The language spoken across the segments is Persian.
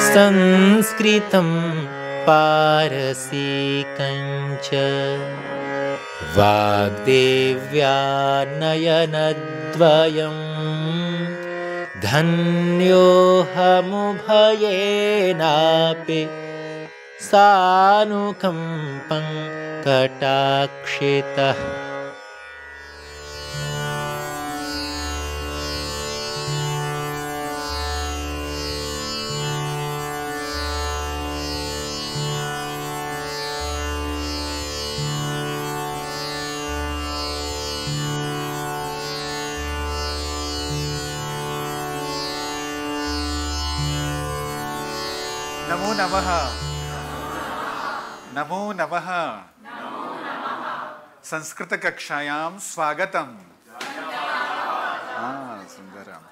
संस्कृतं पारसीकञ्च वाग्देव्या नयनद्वयं धन्योऽहमुभयेनापि सानुकम्पं कटाक्षितः। नमो नमः, नमो नमः। संस्कृत कक्षायां स्वागतम्। सुन्दरम्।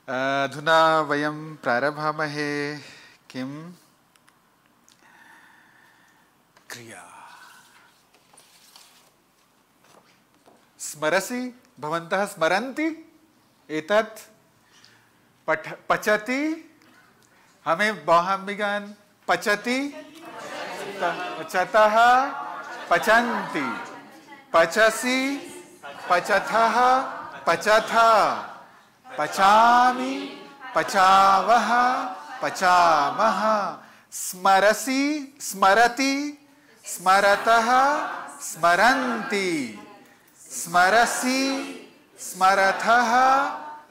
अधुना वयं प्रारभामहे किं क्रिया। स्मरसि, भवन्तः स्मरन्ति एतत् पचति, हमें बहुविगान पचति, पचतः, पचन्ति, पचसि, पचथः, पचथा, पचामि, पचावः, पचामः। स्मरसि, स्मरति, स्मरतः, स्मरन्ति, स्मरसि, स्मरथः,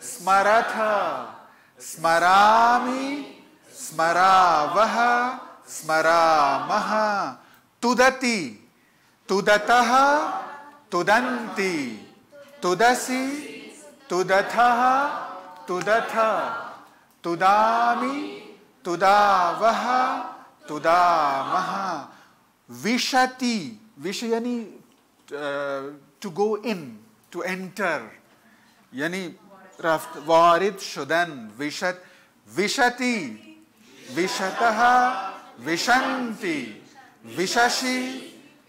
स्मरथ, स्मरामि, स्मरावः, स्मरामः। तुदति, तुदतः, तुदन्ति, तुदसि, तुदथः, तुदथ, तुदामि, तुदावः, तुदामः। विशति, विश यानी to go in, to enter, यानी वारिद शुदन, विशत, विशति, विशतः, विशन्ति, विशसि,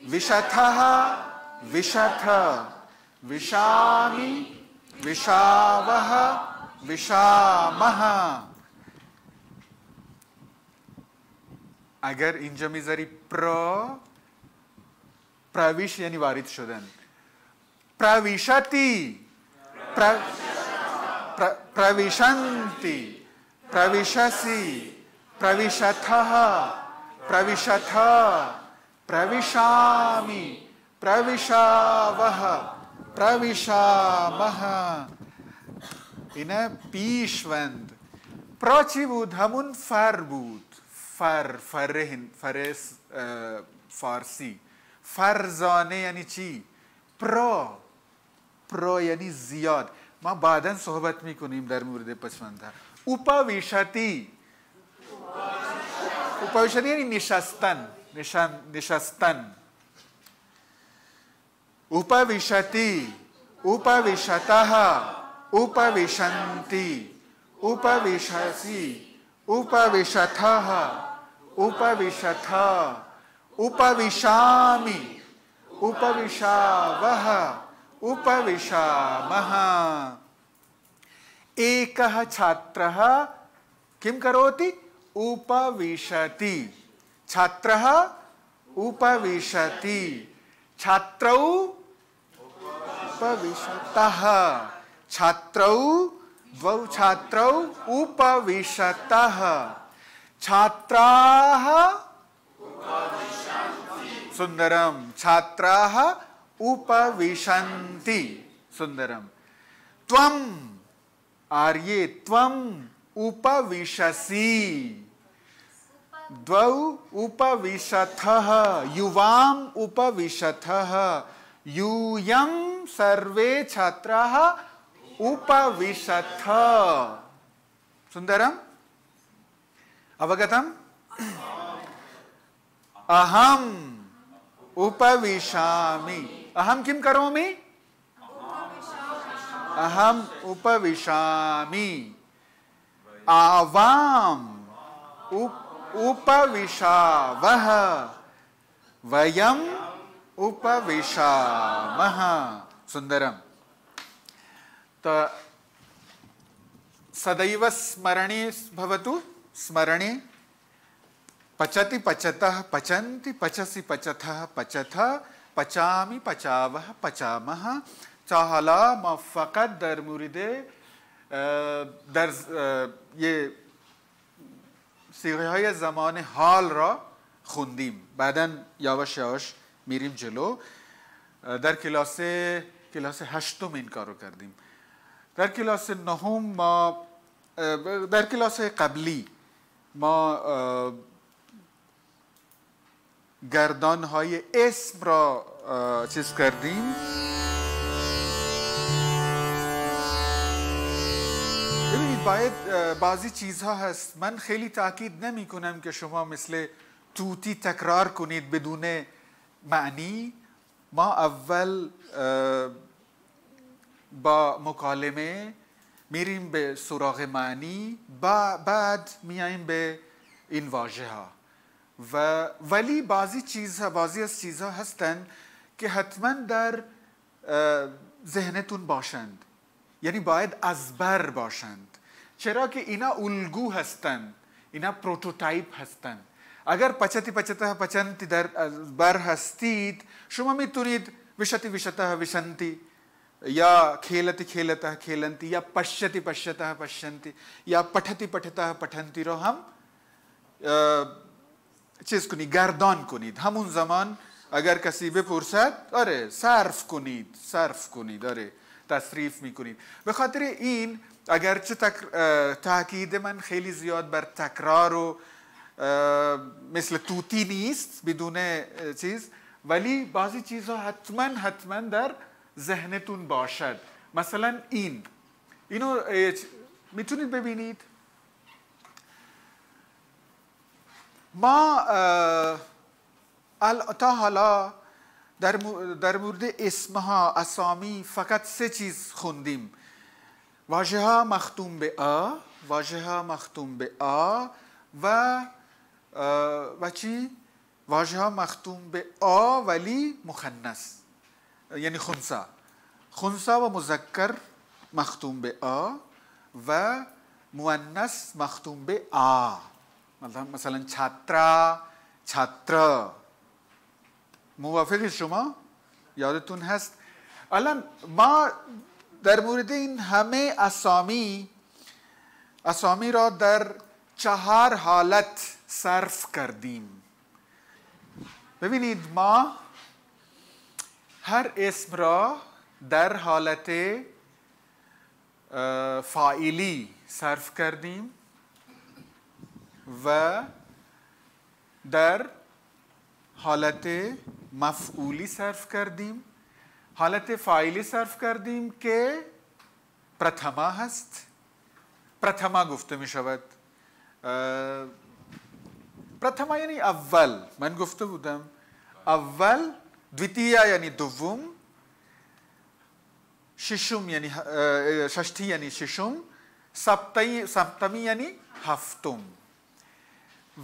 विशथः, विशथ, विशामि, विशावः, विशामः। अगर इंजमिजरी प्रविश यानी वारिद शुदन, प्रविशति, प्रविशन्ति, प्रविशसि, प्रविशथः, प्रविशथ, प्रविशामि, प्रविशावः, प्रविशामः। इन पीशवंद प्रचिबुधमुन फरबूत, फरेस फारसी, फरजाने यानी ची, प्रो यानी जियाद। माँ बादन सोहबत में कुनीम दर मुर्दे पचवंदा। उपविशति, उपविशति यानी निशस्तन, निशस्तन। उपविशति, उपविशतः, उपविशन्ति, उपविशसि, उपविशथः, उपविशथ, उपविशामि, उपविशावः, उपविशामः। एकः छात्रः किं करोति? उपविशति। छात्रः उपविशति, छात्रौ उपविशतः, छात्रौ, द्वौ छात्रौ उपविशतः, छात्राः सुंदरम, छात्राः उपविशन्ति, सुंदरम। त्वम्, आर्ये, त्वम् उपविशसि, द्वौ उपविशथः, युवाम् उपविशथः, यूयं सर्वे छात्राः उपविशथ। सुंदरम, अवगतम्? अहम् उपविशामि, अहम किं करोमि? अहम उपविशामि। आवाम् उपविशावः, वयम् उपविशामः। सुंदरम। तो सदैव स्मरणे भवतु स्मरणे पचति पचतः पचन्ति पचसि पचथः पचथः पचामि पचावः पचामः चाहला ma fakat der muride در یه سیغه‌های زمان حال را خوندیم. بعداً یواش یواش میریم جلو. در کلاس هشتم این کارو کردیم. در کلاس نهم ما در کلاس قبلی ما گردانهای اسم را چیز کردیم. ببینید باید بعضی چیزها هست من خیلی تاکید نمی کنم که شما مثل توتی تکرار کنید بدون معنی. ما اول با مکالمه میریم به سراغ معنی بعد میایم به این واژه ها ولی بعضی از چیزها هستند که حتما در ذهنتون باشند، یعنی باید از بر باشند، چرا که اینا الگو هستند، اینا پروتوتایپ هستند. اگر پچتی پچته پچنتی در بر هستید شما میتونید وشتی وشته وشنتی یا کھیلتی کھیلتا کھیلنتی یا پشتی پشته پشنتی یا پٹھتی پٹھتا پٹھنتی رو هم چیز کنید، گردان کنید. همون زمان اگر کسی بپرسد آره صرف کنید آره تصریف میکنید. به خاطر این اگرچه تاکید من خیلی زیاد بر تکرار و مثل توتی نیست بدون چیز، ولی بعضی چیزها حتما در ذهنتون باشد. مثلا اینو میتونید ببینید. ما تا حالا در مورد اسمها اسامی فقط 3 چیز خوندیم. واژه ها مختوم به آ، واژه ها مختوم به آ و چی؟ واژه ها مختوم به آ ولی مخنث، یعنی خنثا و مذکر مختوم به آ و مؤنث مختوم به آ. مثلا چاترا موافق شما؟ یادتون هست؟ الان ما در مورد این همه اسامی را در 4 حالت صرف کردیم. ببینید ما هر اسم را در حالت فاعلی صرف کردیم و در حالت مفعولی صرف کردیم. حالت فاعلی صرف کردیم که پرتما هست. پرتما گفته می شود. پرتما یعنی اول. من گفته بودم اول. دویتیا یعنی دوم. ششم یعنی ششتی یعنی ششم. سپتمی یعنی هفتم.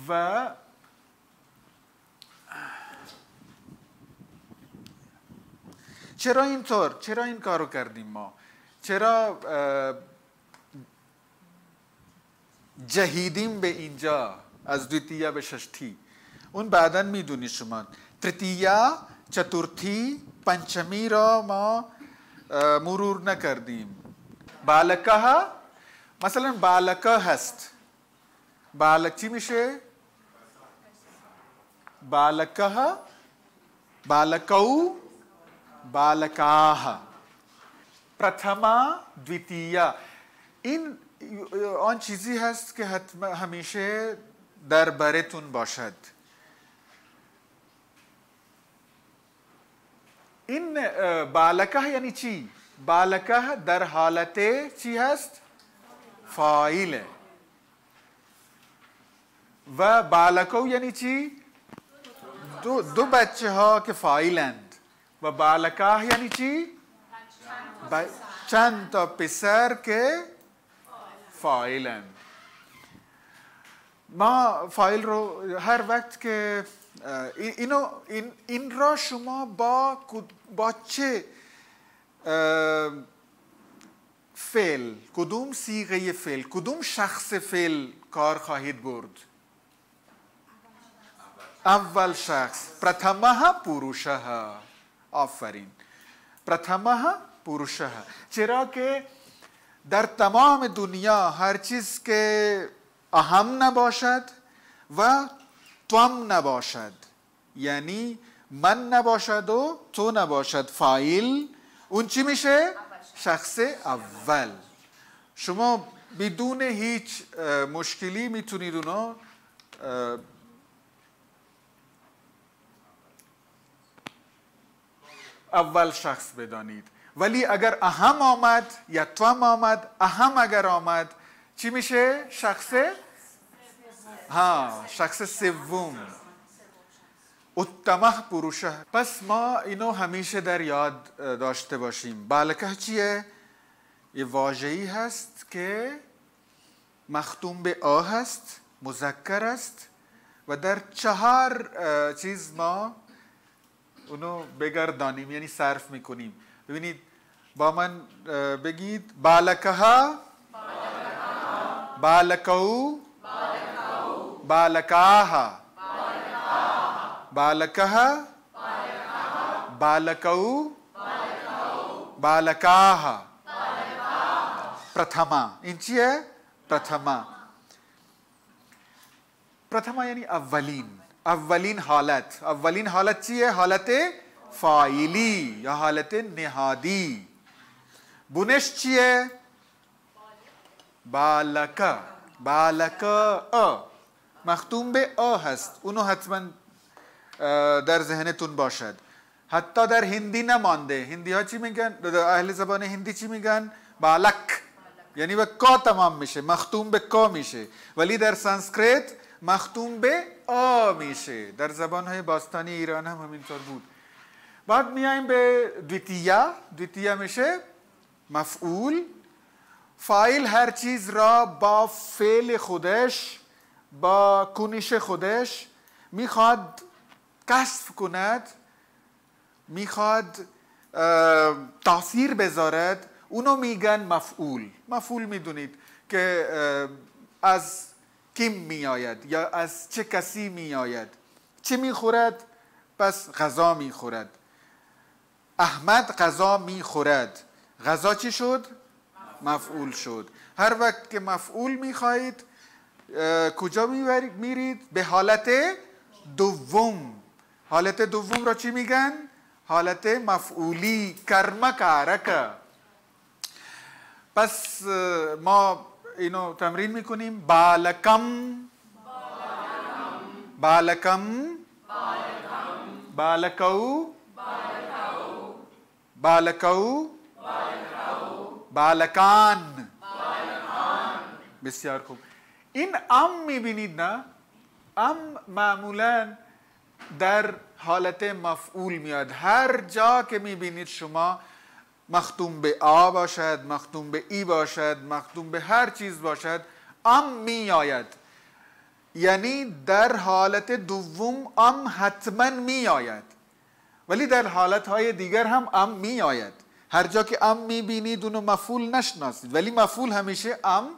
و چرا اینطور؟ چرا این کارو کردیم ما؟ چرا جهیدیم به اینجا از دویتیا به ششتی؟ اون بعداً میدونی شما. ترتیا، چتورتی، پنچمی را ما مرور نکردیم. بالکه ها مثلا بالکه هست. بالک چی میشه؟ بالکه ها، بالکو، بالکاه. پرتما، دویتیا. این آن چیزی هست که همیشه در برتون باشد. این بالکه یعنی چی؟ بالکه در حالت چی هست؟ فاعله. و بالکو یعنی چی؟ دو بچه ها که فاعلند. و بالکه یعنی چی؟ چند تا پسر که فاعلند. ما فاعل رو هر وقت که این را شما با چه فعل، کدوم صیغه فعل، کدوم شخص فعل کار خواهید برد؟ اول شخص. پرتمه پوروشه. آفرین. پرتمه پوروشه. چرا که در تمام دنیا هر چیز که اهم نباشد و توام نباشد، یعنی من نباشد و تو نباشد، فاعل، اون چی میشه؟ شخص اول. شما بدون هیچ مشکلی میتونید اونو اول شخص بدانید. ولی اگر اهم آمد یا توام آمد، اهم اگر آمد چی میشه؟ شخص سوم. اتمه پروشه. پس ما اینو همیشه در یاد داشته باشیم. بالکه چیه؟ یه واژه‌ای هست که مختوم به آ هست، مذکر است و در 4 چیز ما اونو بگردانیم، یعنی صرف میکنیم. ببینید با من بگید: بالکها، بالکو، بالکاها، بالکها، بالکو، بالکاها. پرتما. این چیه؟ پرتما. پرتما یعنی اولین. اولین حالت. اولین حالت چیه؟ حالت فاعلی یا حالت نهادی. بنش چیه؟ بالکه. بالکه مختوم به آ هست. اونو حتما در ذهنتون باشد. حتی در هندی نمانده. هندی ها چی میگن؟ اهل زبان هندی چی میگن؟ بالک، یعنی به کا تمام میشه، مختوم به کا میشه. ولی در سانسکریت مختوم به آ میشه. در زبانهای باستانی ایران هم همینطور بود. بعد میایم به دویتیا. دویتیا میشه مفعول. فاعل هر چیز را با فعل خودش، با کنش خودش میخواد کسب کند، میخواد تاثیر بذارد، اونو میگن مفعول. مفعول میدونید که از کیم میآید یا از چه کسی میآید. چه میخورد؟ پس غذا میخورد. احمد غذا میخورد. غذا چی شد؟ مفعول شد. هر وقت که مفعول میخواهید کجا میرید؟ به حالت دوم. حالت دوم را چی میگن؟ حالت مفعولی. کرمه کارکه. پس ما اینو تمرین میکنیم. بالکم، بالکم، بالکو، بالکو، بالکان. بسیار خوب. این ام میبینید نه؟ ام معمولا در حالت مفعول میاد. هر جا که میبینید شما مختوم به آ باشد، مختوم به ای باشد، مختوم به هر چیز باشد، ام می آید. یعنی در حالت دوم ام حتما می آید. ولی در حالتهای دیگر هم ام می آید. هر جا که ام می بینید اونو مفعول نشناسید. ولی مفعول همیشه ام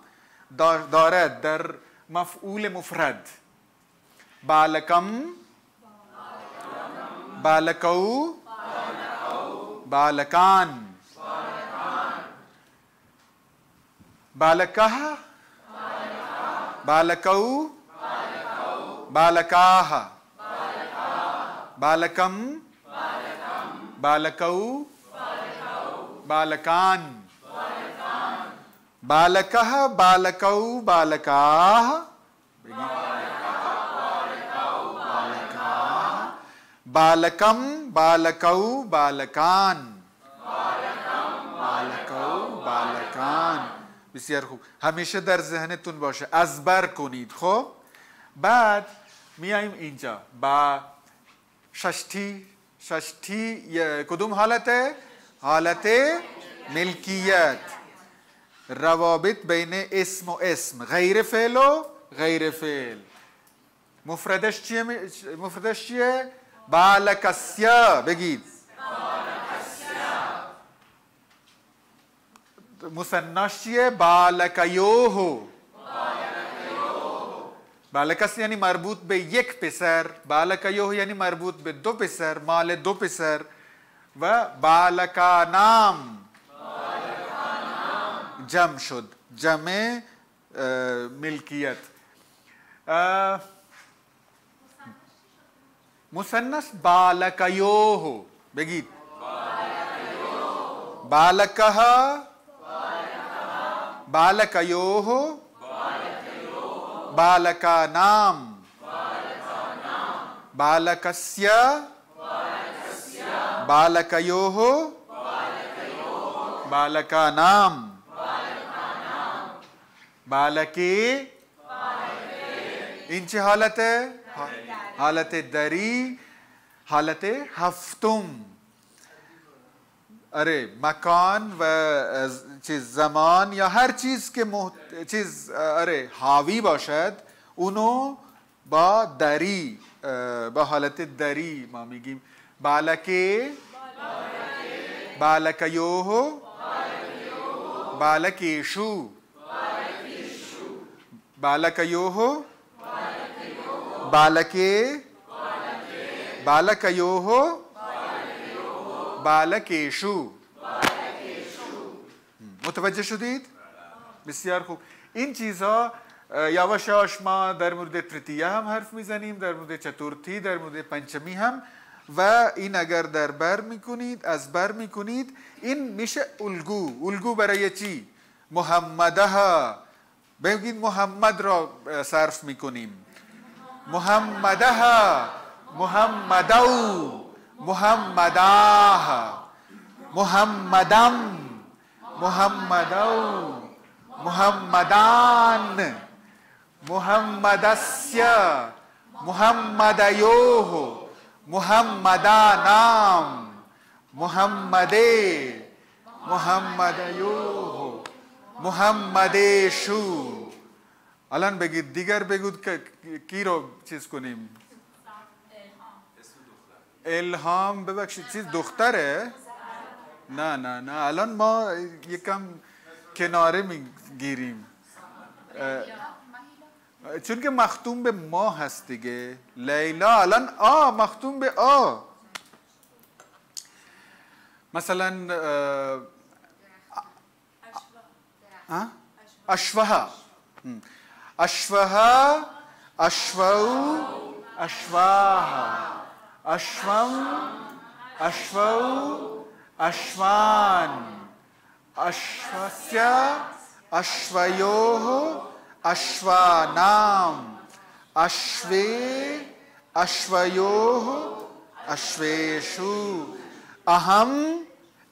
دارد در مفعول مفرد. بالکم، بالکو، بالکان، بالکه، بالکو، بالکاه، بالکم، بالکو، بالکان. بالکه، بالکو، بالکاه. بالکم، بالکو، بالکان. بالکو، بالکان. بسیار خوب. همیشه در ذهنتون باشه. ازبر کنید. خب بعد میایم اینجا با ششتی. ششتی کدوم حالته؟ حالت ملکیت. روابط بین اسم و اسم، غیر فعل و غیر فعل. مفردش چیه؟ مفردش چیه؟ بالکسیا. بگید مثناش چیه؟ بالکیوه. بالکس یعنی مربوط به یک پسر، بالکیوه یعنی مربوط به دو پسر، مال دو پسر. و بالکانام جمع شد، جمع ملکیت. مثنث بالکیوه بگید. بالکها، بالکیوه، بالکانام، بالکस्य، بالکیوه، بالکانام، بالکی. این چه حالت ہے؟ حالت دری، حالت هفتم. اره مکان و چیز زمان یا هر چیز که چیز حاوی باشد اونو با دری، با حالت دری ما میگیم بالکه، بالکیوه، بالکیشو، بالکیوه، بالکه، بالکیوه، بالکیشو. متوجه شدید؟ بسیار خوب. این چیزها یواش یواش ما در مورد تریتیه هم حرف میزنیم، در مورد چتورتی، در مورد پنچمی هم. و این اگر در بر میکنید، از بر میکنید، این میشه الگو. الگو برای چی؟ محمدها. بگید محمد را صرف میکنیم. محمدها، محمدو، محمداه، محمدم، محمدو، محمدان، محمدسیا، محمدیوه، محمدانام، محمده، محمدیوه، محمدشو. الان بگید دیگر بگید که کی رو چیز کنیم. الهام. ببخشید چیز دختره؟ نه نه نه، الان ما یکم کناره میگیریم چون که مختوم به ما هست دیگه. لیلا الان مختوم به مثلا اشوها، اشوها، اشوو، اشواها، اشوم، اشوو، اشوان، اشوسیا، اشویوه، اشوانام، اشوی، اشویوه، اشویشو. اهم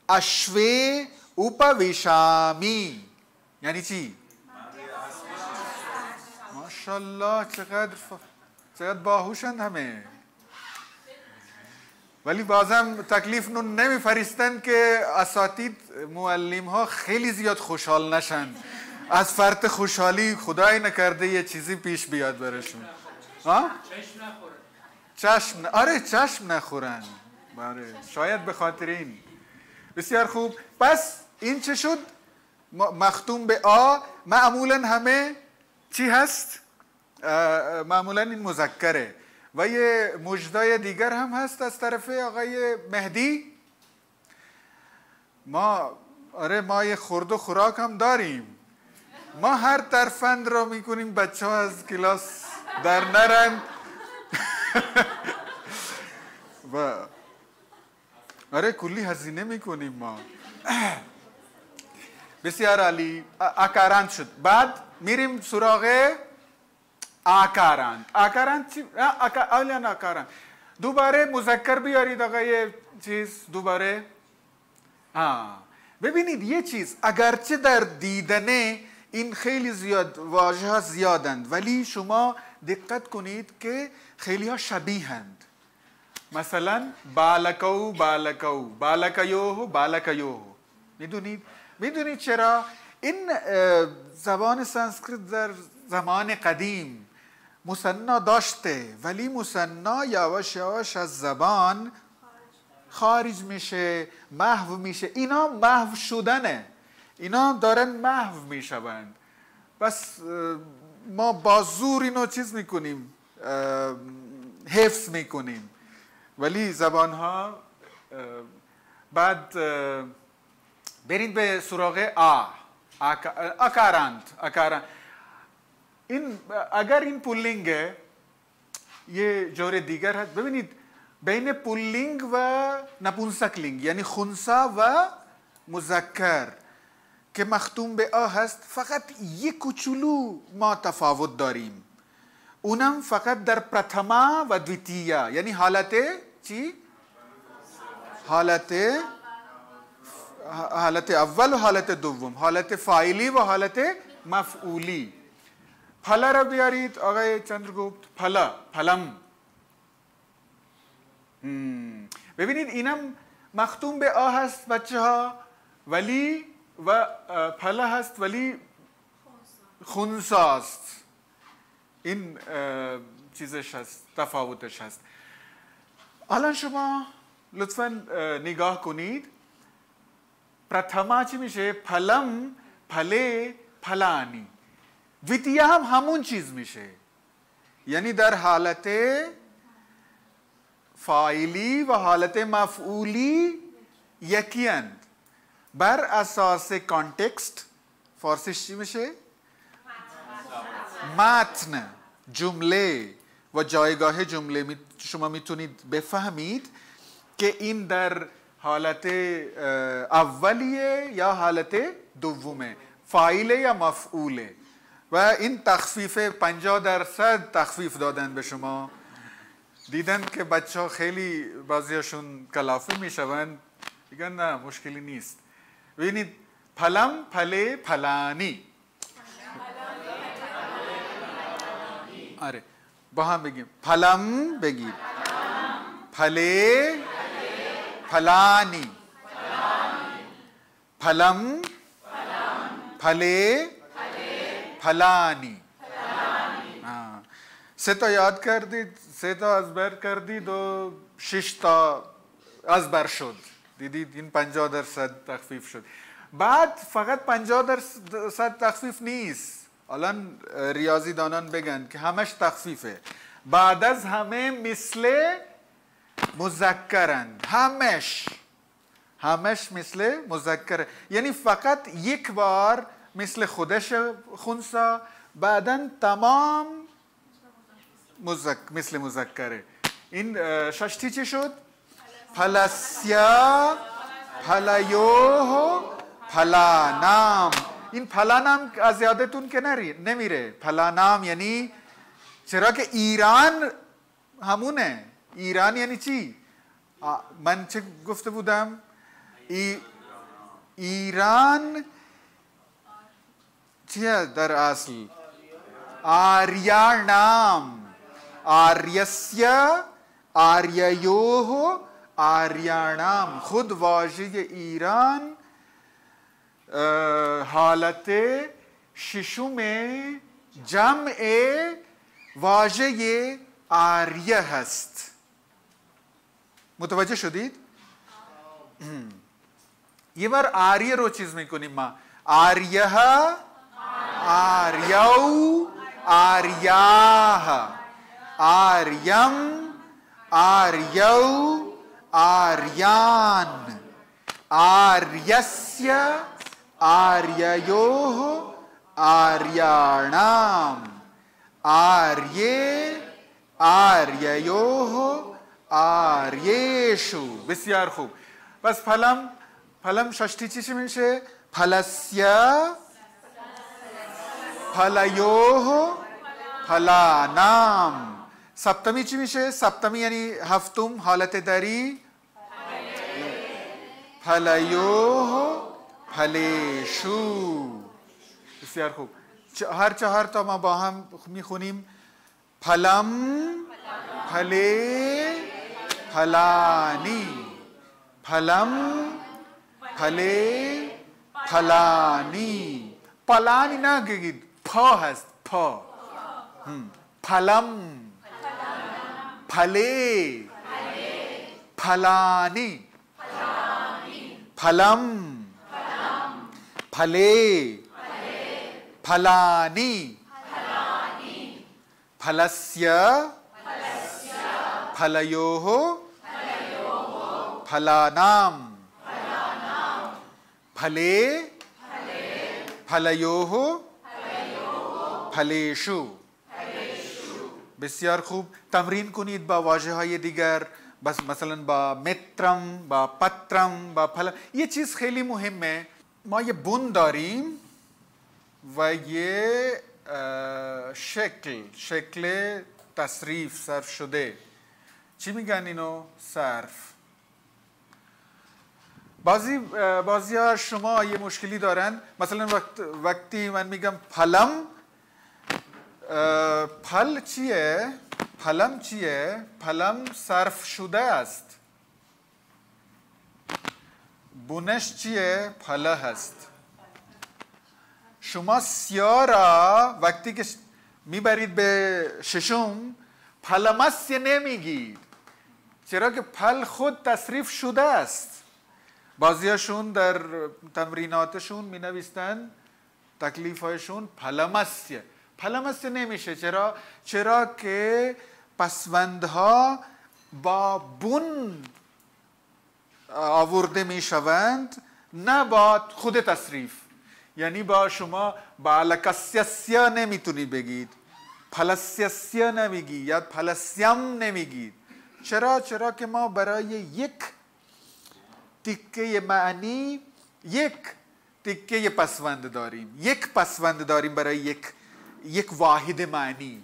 اشوی اوپویشامی. یعنی چی؟ ماشاءالله چقدر باهوشند همه. ولی بازم تکلیف نمیفرستند که اساتید معلم ها خیلی زیاد خوشحال نشن. از فرط خوشحالی خدای نکرده یه چیزی پیش بیاد برشون. چشم نخورن. شاید به خاطر این. بسیار خوب. پس این چه شد؟ مختوم به معمولا همه چی هست؟ معمولا این مذکره. و یه مجدای دیگر هم هست از طرف آقای مهدی. ما یه خورد و خوراک هم داریم. ما هر ترفند را میکنیم بچه ها از کلاس در نرند. و کلی هزینه میکنیم ما. بسیار عالی. آکارند شد. بعد میریم سراغ آکارند. آکارند چی؟ اولیان آکارند. دوباره مذکر بیارید آقای چیز. دوباره ببینید یه چیز، اگرچه در دیدنه این خیلی زیاد واژه ها زیادند ولی شما دقت کنید که خیلی ها شبیهند. مثلا بالکو، بالکو، بالکیوه، بالکیوه. میدونید چرا؟ این زبان سانسکریت در زمان قدیم مثنا داشته ولی مثنا یواش یواش از زبان خارج میشه، محو میشه. اینا محو شدنه، اینا دارن محو میشوند. بس ما با زور اینو چیز میکنیم، حفظ میکنیم، ولی زبان ها. بعد برید به سراغ اکارند. این اگر این پولینگ یه جور دیگر هست. ببینید بین پولینگ و نپونسکلینگ یعنی خنثا و مذکر که مختوم به آ هست، فقط یک کوچولو ما تفاوت داریم، اونم فقط در پرتما و دویتیا، یعنی حالت چی؟ حالت اول و حالت دوم، حالت فاعلی و حالت مفعولی. پھلا را بیارید آقای چندرگوپت. پھلم. ببینید اینم مختوم به آ هست بچه ها، ولی و پھلا هست ولی خنثا است. این چیزش هست، تفاوتش هست. الان شما لطفاً نگاه کنید. پرتما چی میشه؟ پھلم، پھله، پھلانی. دویتیه هم همون چیز میشه، یعنی در حالت فاعلی و حالت مفعولی یکی اند. بر اساس کانتکست فارسیش چی میشه؟ متن، جمله و جایگاه جمله شما میتونید بفهمید که این در حالت اولیه یا حالت دومه، فاعله یا مفعوله. و این تخفیف 50% تخفیف دادن به شما. دیدن که بچه ها خیلی بعضیاشون کلافه میشوند، میگن نه مشکلی نیست. ببینید پھلم، پھله، پھلانی. آره با هم بگیم. پھلم بگید، پھله، پھلانی. پھلم، پھله، پھلانی. سه تا یاد کردید، سه تا ازبر کردید و 6 تا ازبر شد. دیدید این 50% تخفیف شد. بعد فقط 50% تخفیف نیست. الان ریاضی دانان بگن که همش تخفیفه. بعد از همه مثل مذکرند. همش مثل مذکره، یعنی فقط یک بار مثل خودش خنثا، بعدن تمام مثل مذکره. این ششتی چی شد؟ پھلسیا، پھلیوه، پھلانام. این پھلانام از یادتون که نمیره. پھلانام یعنی، چرا که ایران همونه. ایران یعنی چی؟ من چه گفته بودم؟ ایران چیه در اصل؟ آریانام. آریسیا، آریایوه، آریانام. خود واژه ایران حالت ششم جمع واژه آریه هست. متوجه شدید؟ یه بار آریه رو چیز میکنیم ما. آریه، آریو، آریاه. آریم، آریو، آریان. آریسیا، آریایوه، آریانام. آریه، آریایوه، آریشو. بسیار خوب. بس پھلم ششتی چی میشه؟ پھلسیا، پھلیوه، پھلانام. سپتمی چی میشه؟ سپتمی یعنی هفتم حالت دری. پھلیوه، پھلیشو. بسیار خوب. هر 4 تا ما با هم میخونیم. پھلم، پھله، پھلانی. پھلم، پھله، پھلانی. پلانی نگید، پا هست. پا. پھلم، پھله، پھلانی. پھلم، پھله، پھلانی. फलस्य फलयोः फलानां फले फलयोः फलेषु. بسیار خوب. تمرین کنید با واژه‌های دیگر، بس مثلا با مترم، با پترم، با پل. یه چیز خیلی مهمه، ما یه بن داریم و یه شکل تصریف صرف شده. چی میگن اینو؟ صرف. بعضی ها شما یه مشکلی دارن، مثلا وقتی من میگم پلم، پل چیه؟ پلم چیه؟ پلم صرف شده است. بونش چیه؟ پله هست. شما سیا را وقتی که میبرید به ششم پلمست نمیگید، چرا که پل خود تصریف شده است. بعضیاشون در تمریناتشون می نویستن تکلیف هایشون پلمستیه. پلمست نمیشه. چرا که پسوندها با بون آورده می شوند، نه با خود تصریف. یعنی با شما بالکسیسیا نمیتونی بگید، پلسیسیا نمیگی یا پلسیم نمیگید. چرا که ما برای یک تیکه معنی یک تیکه پسوند داریم. یک پسوند داریم برای یک واحد معنی.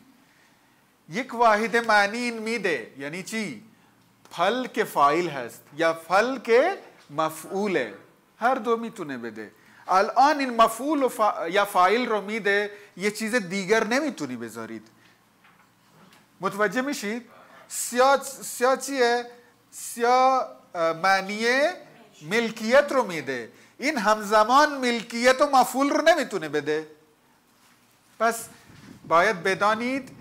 یک واحد معنی این میده. یعنی چی؟ پل که فاعل هست یا فل که مفعوله، هر دو میتونه بده. الان این مفعول یا فاعل رو میده، یه چیز دیگر نمیتونی بذارید. متوجه میشید؟ سیا چیه؟ سیا معنی ملکیت رو میده. این همزمان ملکیت و مفعول رو نمیتونه بده. پس باید بدانید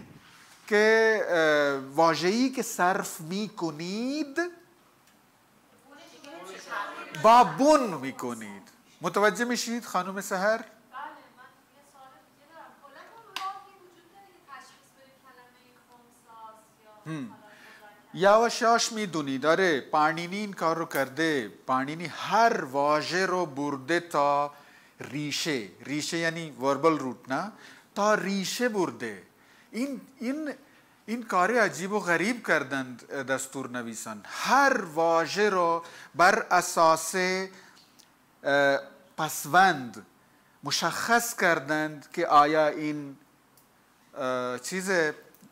که واژه‌ای که صرف میکنید با بون میکنید. متوجه میشید خانم سحر؟ یواش یواش میدونی داره. پانینی این کار رو کرده. پانینی هر واژه رو برده تا ریشه. ریشه یعنی وربل روت، نه؟ تا ریشه برده. این کار عجیب و غریب کردند دستور نویسان. هر واژه رو بر اساس پسوند مشخص کردند که آیا این چیز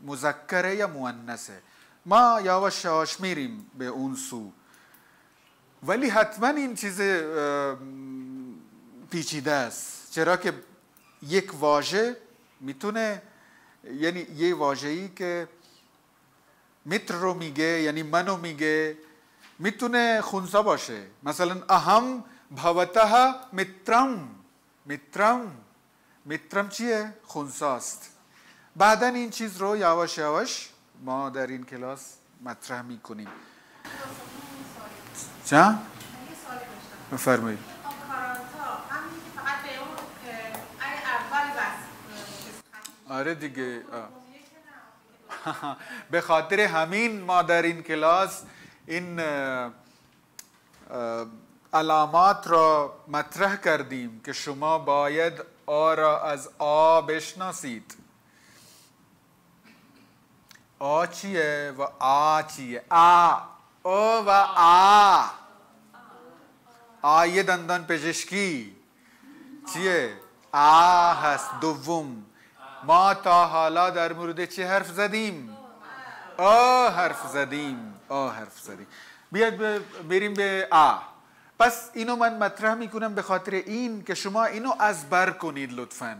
مذکره یا مؤنثه. ما یواش یواش میریم به اون سو، ولی حتما این چیز پیچیده است. چرا که یک واژه میتونه، یعنی یه واژه‌ای که متر رو میگه یعنی منو میگه، میتونه خونسا باشه. مثلا اهم بھوتः مترم چیه؟ خونساست. بعدا این چیز رو یواش یواش ما در این کلاس مطرح میکنیم. چه؟ بفرمایید. آره دیگه. به خاطر همین ما در این کلاس این علامات را مطرح کردیم که شما باید آ را از آ بشناسید. آ چیه و آ چیه؟ او و آیه دندان پزشکی چیه؟ هست. دوم ما تا حالا در مورد چه حرف زدیم؟ حرف زدیم. بیاید بریم به پس اینو من مطرح میکنم به خاطر این که شما اینو ازبر کنید لطفاً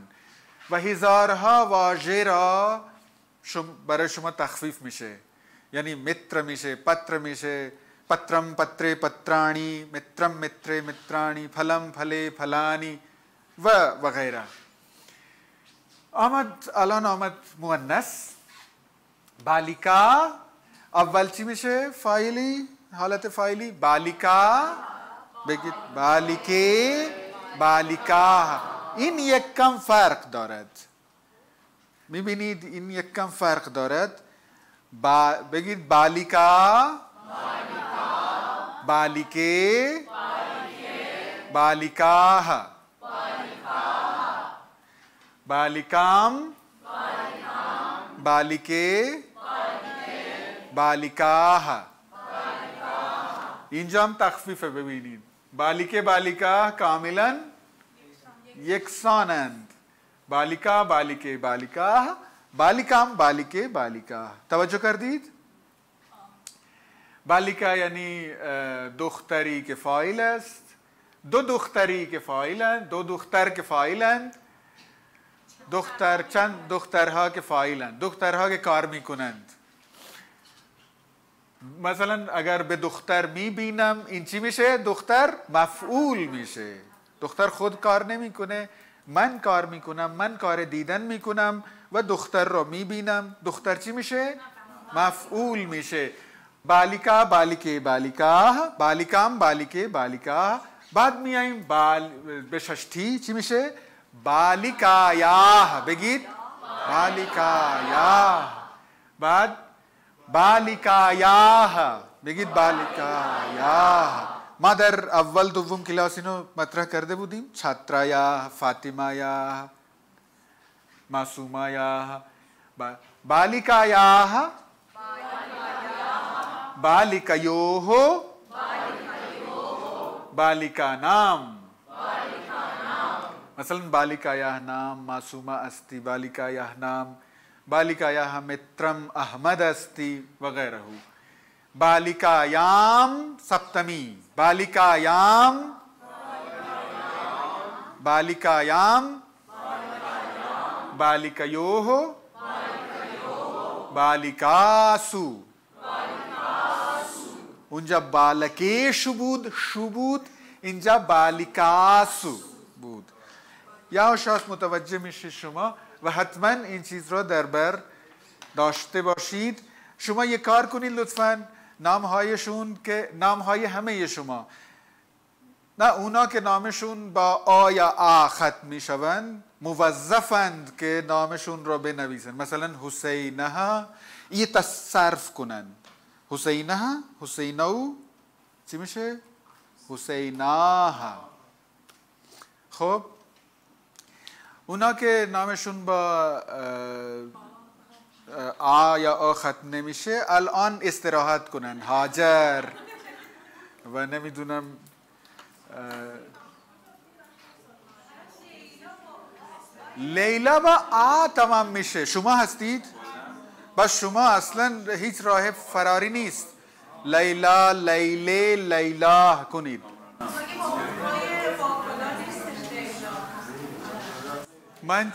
و هزارها واژه را برای شما تخفیف میشه. یعنی متر میشه، پتر میشه، پترم پتره پترانی، مترم متره مترانی، پلم پله پلانی و غیره. الان آمد مؤنث. بالیکا اول چی میشه؟ فاعلی، حالت فاعلی. بالیکا بگید بالیکه، بالیکا. این یک کم فرق دارد. میبینید این یک کم فرق دارد. بگید بالیکا، بالیکه، بالیکاه، بالیکام، بالیکه، بالیکاه. اینجا هم تخفیفه. ببینید بالیکه بالیکاه کاملا یکسانند. بالیکا بالیکه بالیکاه، بالیکام بالیکه بالیکاه. توجه کردید؟ بالیکا یعنی دختری که فاعل است، دو دختری که فاعلند، دو دختر که فاعلند، دختر چند دخترها که فاعلند، دخترها که کار میکنند. مثلا اگر به دختر میبینم این چی میشه؟ دختر مفعول میشه. دختر خود کار نمیکنه، من کار میکنم، من کار دیدن میکنم و دختر رو میبینم. دختر چی میشه؟ مفعول میشه. بالیکا بالیکه بالیکاه، بالیکام بالیکه بالیکاه. بعد میاییم به ششتی چی میشه؟ بالیکایاه. بگید بالیکایاه. بعد بالیکایاه. بگید بالیکایاه. ما در اول دوم کلاس اینو مطرح کرده بودیم. چھاترایاه، فاطمایاه، معصومایاه. بالیکایاه، بالیکایوه، بالیکانام. مثلا بالیکایاه نام معصومه استی، بالیکایاه نام بالیکایاه मित्रम अहमद अस्ति वगैरह. बालिकायाम सप्तमी, बालिकायाम, बालिकायाम, बालिकयोः, बालिकासु. اونجا بالکیشو بود، شو بود، اینجا بالیکاسو بود. یا شاید متوجه میشه شما و حتما این چیز را در بر داشته باشید. شما یک کار کنید لطفاً، نامهایشون که نامهای همه شما، نه اونا که نامشون با آ یا آ ختم میشوند موظفند که نامشون را بنویسن. مثلا حسینها یه تصرف کنند. حسینها، حسینو چی میشه؟ حسیناها. خب اونا که نامشون با آ یا آ ختم نمیشه الان استراحت کنن. هاجر و نمیدونم لیلا با آ تمام میشه. شما هستید؟ بس شما اصلا هیچ راه فراری نیست. لیلا، لیله، لیلا کنید. من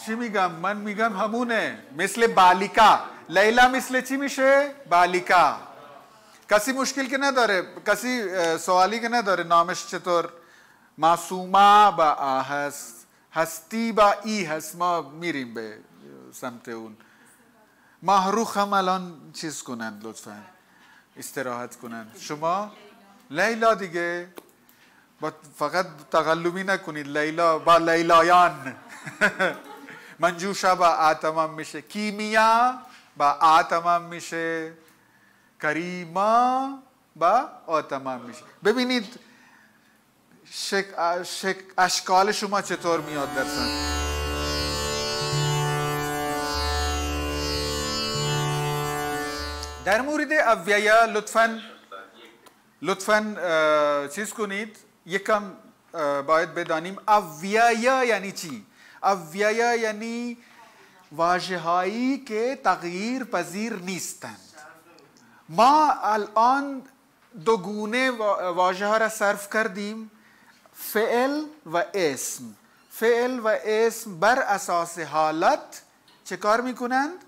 چی میگم؟ من میگم همونه، مثل بالیکا. لیلا مثل چی میشه؟ بالیکا. کسی مشکل که نداره؟ کسی سوالی که نداره نامش چطور؟ معصومه با آ هست، هستی با ای هست. ما میریم به سمت اون. محروخ هم الان چیز کنند لطفا، استراحت کنند. شما لیلا دیگه فقط تقلبی نکنید. لیلا با لیلایان. منجوشا با آ تمام میشه. کیمیا با آ تمام میشه. کریما با آ تمام میشه. ببینید اشکال شما چطور میاد در سن. در مورد اویه لطفاً چیز کنید. یکم باید بدانیم اویه یعنی چی. اویه یعنی واژه هایی که تغییر پذیر نیستند. ما الان دو گونه واژه ها را صرف کردیم، فعل و اسم. فعل و اسم بر اساس حالت چه کار میکنند؟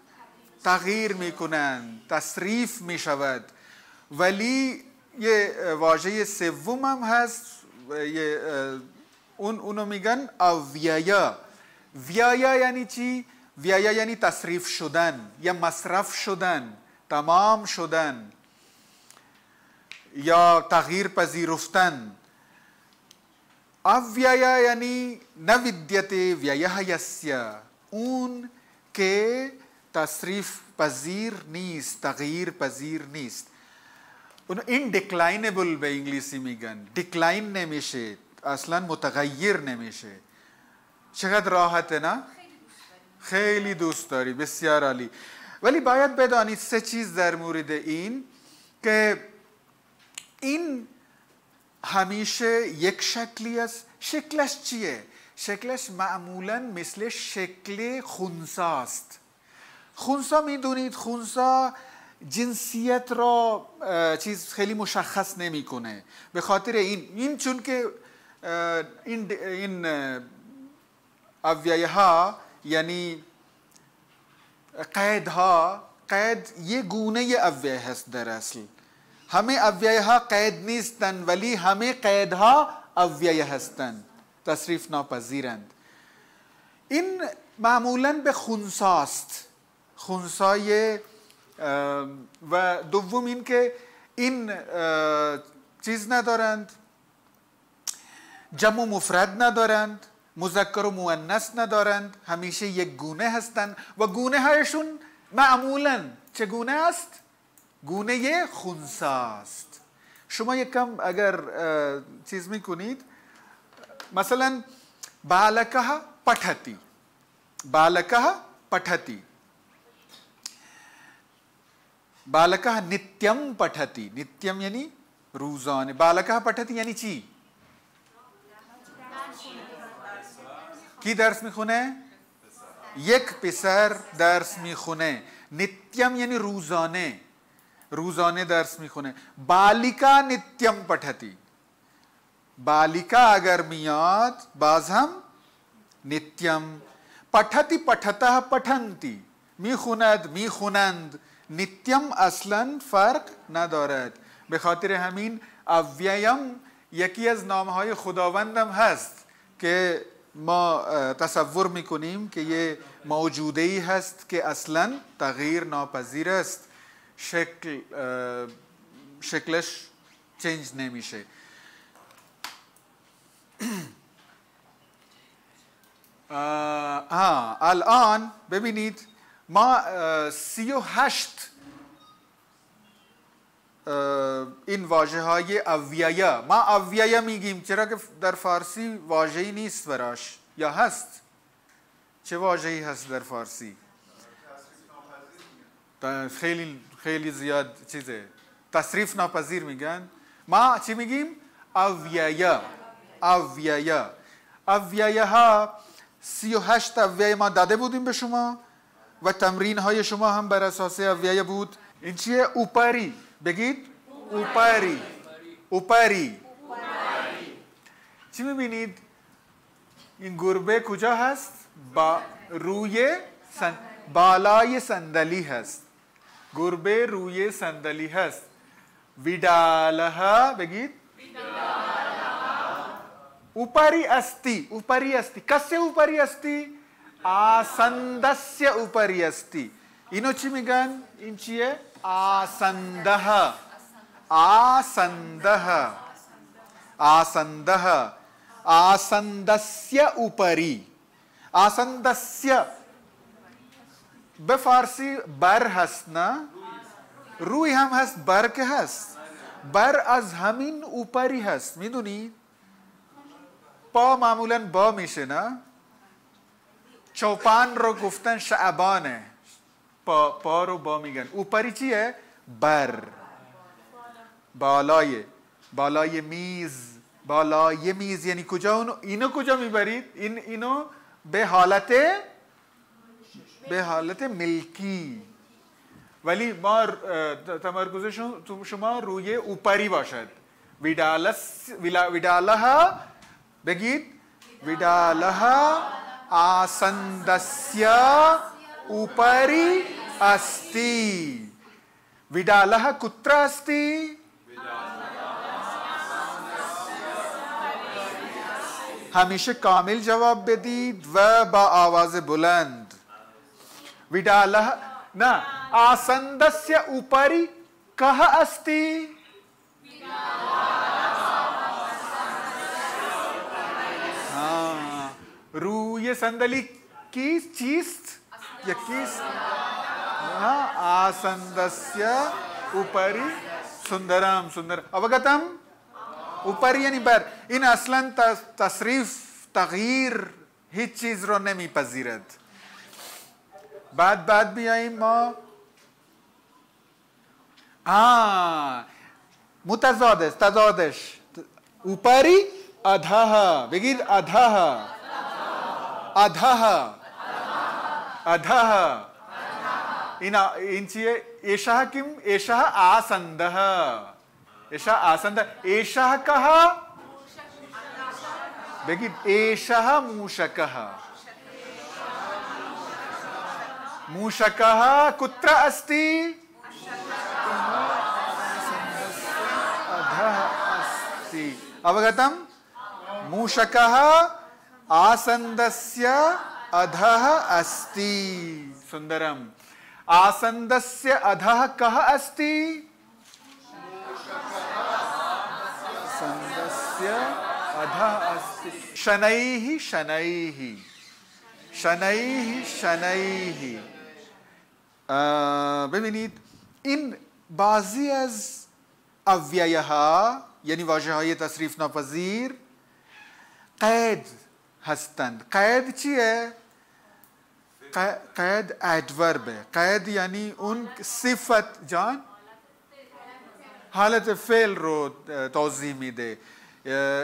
تغییر میکنند، تصریف میشود. ولی یه واژه سوم هم هست، اونو میگن اویه. ویایه یعنی چی؟ ویایه یعنی تصریف شدن یا مصرف شدن، تمام شدن یا تغییر پذیرفتن. اویه یعنی نویدیت ویایه یسیا، اون که تصریف پذیر نیست، تغییر پذیر نیست. اونو indeclinable به انگلیسی میگن، دیکلاین نمیشه، اصلا متغیر نمیشه. چقدر راحته نه؟ خیلی دوست داری، بسیار عالی. ولی باید بدانید سه چیز در مورد این، که این همیشه یک شکلی است. شکلش چیه؟ شکلش معمولا مثل شکل خنثاست. خنثا میدونید، خنثا جنسیت را چیز خیلی مشخص نمیکنه. به خاطر این چون که این اویایه ها یعنی قیدها، قید یک گونه اویایه هست در اصل. همه اویایه ها قید نیستند ولی همه قیدها اویایه هستند، تصریف ناپذیرند. این معمولاً به خنثاست، خنثای. و دوم این که این چیز ندارند، جمع و مفرد ندارند، مذکر و مؤنث ندارند، همیشه یک گونه هستند و گونه هایشون معمولاً چگونه است؟ گونه خنثاست. شما یکم اگر چیز میکنید، مثلا بالکها پఠتی، بالکها پఠتی، بالکها नित्यम पठति. नित्यम یعنی روزانه. بالکها پఠتی یعنی چی؟ کی درس میخونه؟ یک پسر درس میخونه. नित्यम یعنی روزانه، روزانه درس میخونه. بالیکا नित्यम पठति. بالیکا اگر میاد باز هم नित्यम. पठति पठतः पठन्ति، میخوند میخونند. नित्यम اصلا فرق ندارد. به خاطر همین اویم یکی از نامهای خداوندم هست که ما تصور میکنیم که یه موجوده ای هست که اصلا تغییر ناپذیر است، شکلش چنج نمیشه. الان ببینید ما 38 این واژه های اویایه، ما اویایه میگیم چرا که در فارسی واژه‌ای نیست براش، یا هست؟ چه واژه‌ای هست در فارسی؟ خیلی خیلی زیاد چیزه، تصریف ناپذیر میگن. ما چی میگیم؟ اویایه. اویایه. اویایه ها 38 اویایه ما داده بودیم به شما و تمرین های شما هم بر اساس اویایه بود. این چیه؟ اوپری. بگید اوپری. اوپری. چی میبینید؟ این گربه کجا هست؟ روی بالای صندلی هست. گربه روی صندلی هست. ویدالها. بگید اوپری استی. اوپری استی. کسه اوپری استی؟ آسندस्य اوپری استی. اینو چی میگن؟ این چیه؟ آسنده. آسنده. آسنده. آسندस्य اوپری. آسندस्य به فارسی بر هست نه؟ روی هم هست، بر که هست. بر از همین اوپری هست. میدونی؟ پا معمولا با میشه نه؟ چوپان رو گفتن شعبانه، پا رو با میگن. اوپری چیه؟ بر. بالای. بالای میز. بالای میز یعنی کجا؟ اینو کجا میبرید؟ اینو به حالت ملکی. ولی ما تمرکز شما روی اوپری باشد. ویدالها. بگید ویدالها آسندسیا اوپری استی. ویدالها کتر استی؟ همیشه کامل جواب بدید و با آواز بلند. ویدالها نه، آسندسیا اوپری که استی؟ روی صندلی کی چیست؟ 21 आसन्दस्य उपरि सुंदरम सुंदर अवगतम उपरि यानी बर इन असलन तसरीफ तगीर हिच चीज रो नमी पजीरत बाद भी आई माँ मुतजादश तजादश उपरि अधः बिगिर अधः अधः अधः इनचिये एषः किम् एषः आसन्दः एषः आसन्दः एषः कः बिगिर एषः मूषकः मूषकः कुत्र अस्ति अधः अस्ति अवगतम मूषकः आसन्दस्य अधः अस्ति सुंदरम आसन्दस्य अधः कः अस्ति आसन्दस्य अधः अस्ति शनैः शनैः शनैः शनैः ببینید این بعضی از اویه‌ها یعنی واژه‌های تصریف ناپذیر قید هستند. قید چیه؟ قید ادوربه. قید یعنی اون صفت جان حالت فعل رو توضیح میده،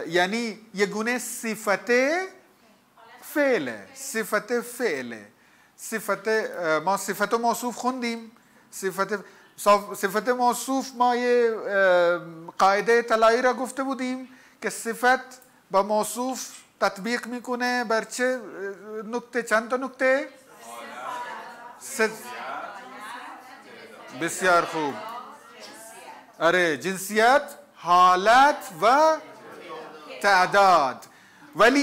یعنی یه گونه صفت فعله. صفت فعله. ما صفت و موصوف خوندیم. صفت موصوف ما یه قاعده طلایی را گفته بودیم که صفت با موصوف تطبیق میکنه بر چه نکته؟ چند تا نکته؟ بسیار خوب. آره جنسیت، حالت و تعداد. ولی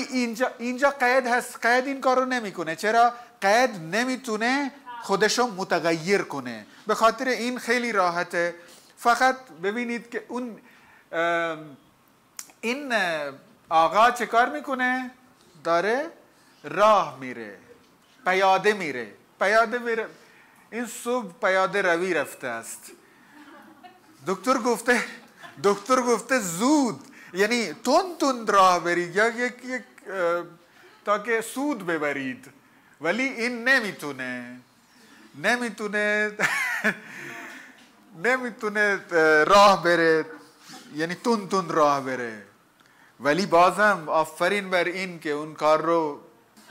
اینجا قید هست. قید این کارو نمیکنه. چرا؟ قید نمیتونه خودشو متغیر کنه. به خاطر این خیلی راحته. فقط ببینید که اون این آقا چه کار میکنه؟ داره راه میره، پیاده میره. این صبح پیاده روی رفته است. دکتر گفته زود، یعنی تند راه برید یا یک تا که سود ببرید، ولی این نمیتونه راه بره، یعنی تند راه بره. ولی بازم آفرین بر این که اون کار رو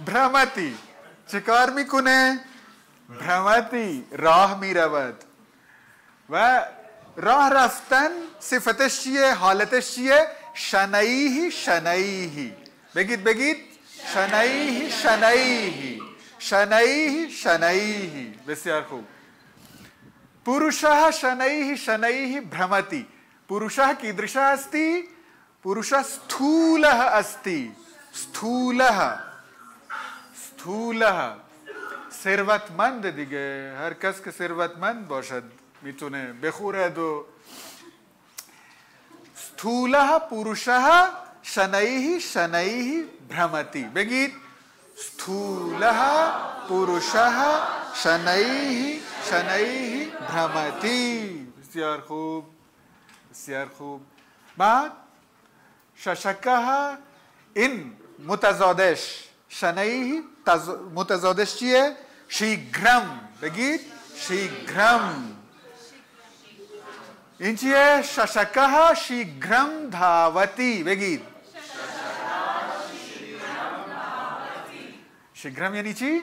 برهمتی چه کار میکنه؟ برهمتی راه میرود. و راه رفتن صفتش چیه؟ حالتش چیه؟ شنیهی شنیهی. بگید شنیهی شنیهی شنیهی شنیهی. بسیار خوب. पुरुषः शनैः शनैः भ्रमति. पुरुषः कीदृशः अस्ति? पुरुषः स्थूलः अस्ति. स्थूलः ثروتمند دیگه. هر کس که ثروتمند باشد میتونه بخورد و स्थूलः पुरुषः शनैः शनैः भ्रमति. بگید स्थूलः पुरुषः शनैः शनैः भ्रमति. بسیار خوب بسیار خوب. بعد ششکः این متزادش. شنیه متزادش چیه؟ شیگرم. بگید شیگرم. این چیه؟ ششکه شیگرم دھاوتی. بگید شیگرم یعنی چی؟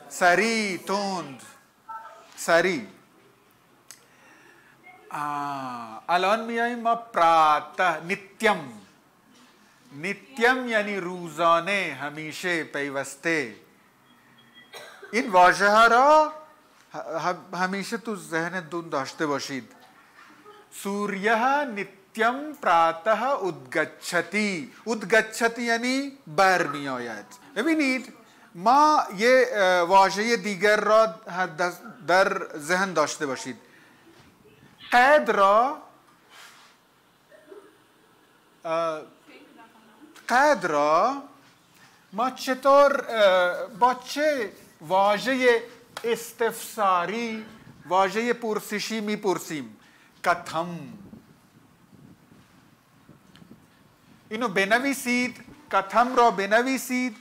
سری، تند، سری. الان میاییم ما پراتہ نتیم. نتیم یعنی روزانه، همیشه، پیوسته. این واژه ها را همیشه تو ذهنتون داشته باشید. سوریه نتیم پراتہ ادگچتی. ادگچتی یعنی برمی آید. ببینید ما یه واژه دیگر را در ذهن داشته باشید. قید را ما چطور با چه واژه استفساری، واژه پرسشی میپرسیم. کتم، اینو بنویسید، کتم را بنویسید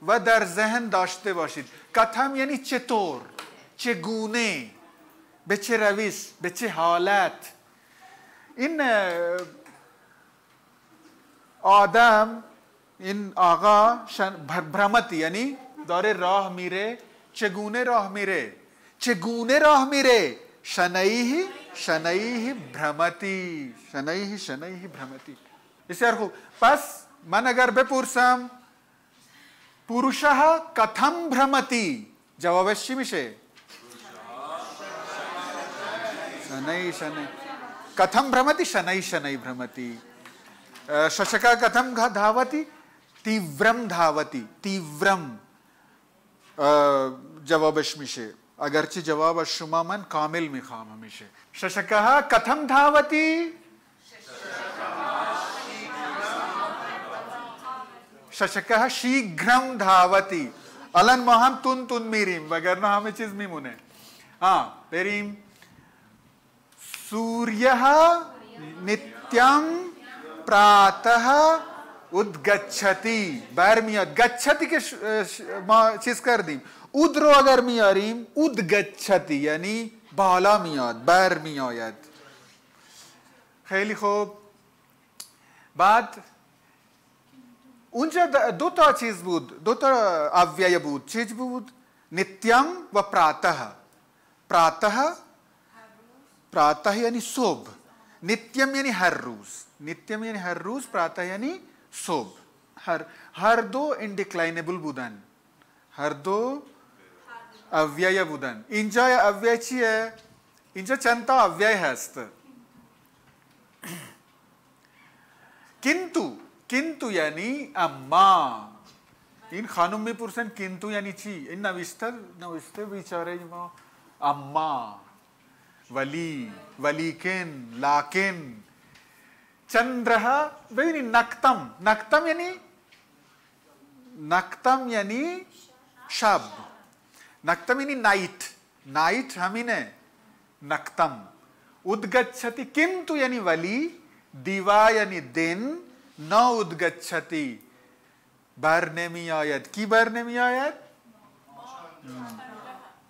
و در ذهن داشته باشید. کتم یعنی چطور، چگونه، به چه روش، به چه حالت. این آدم، این آقا برمتی یعنی داره راه میره. چگونه راه میره؟ چگونه راه میره؟ شنیه شنیه برمتی، شنیه شنیه برمتی. بسیار خوب. پس من اگر بپرسم پوروشها کتم برمتی، جوابش چی میشه؟ شنیه شنیه. کتم برمتی، شنیه شنیه برمتی. ششکا کتم دھاوتی، تیورم دھاوتی. تیورم جوابش میشه. اگرچه جواب از شما من کامل میخوام همیشه. ششکا کتم دھاوتی، ششکا شیگرم دھاوتی. الان ما هم تون تون میریم وگرنه همه چیز میمونه. بریم. سوریه نتیم پراتہ ادگچتی. برمیاد. گچتی که ما چیز کردیم. اد رو اگر میاریم ادگچتی یعنی بالا میاد، بر میآید. خیلی خوب. بعد اونجا دو تا چیز بود، دو تا اویای بود. چیز بود؟ نتیم و پراتہ. پراتہ، پراتہ یعنی صبح. نتیم یعنی هر روز. نتیم یعنی هر روز، پراتہ یعنی صبح. هر دو اندیکلاینبل بودن، هر دو اویای بودن. اینجا اویای چیه؟ اینجا چند تا اویای هست. کنتو، کنتو یعنی اما. این خانم میپرسن کنتو یعنی چی؟ این نوشته بیچاره ما اما، ولی، ولیکن، لاکن. چندرها، ببینید نکتم. نکتم یعنی، نکتم یعنی شب. نکتم یعنی نایت. نایت همینه نکتم. ادگچتی. کنتو یعنی ولی، دیوا یعنی دن، نا ادگچتی بر نمی آید. کی بر نمی آید؟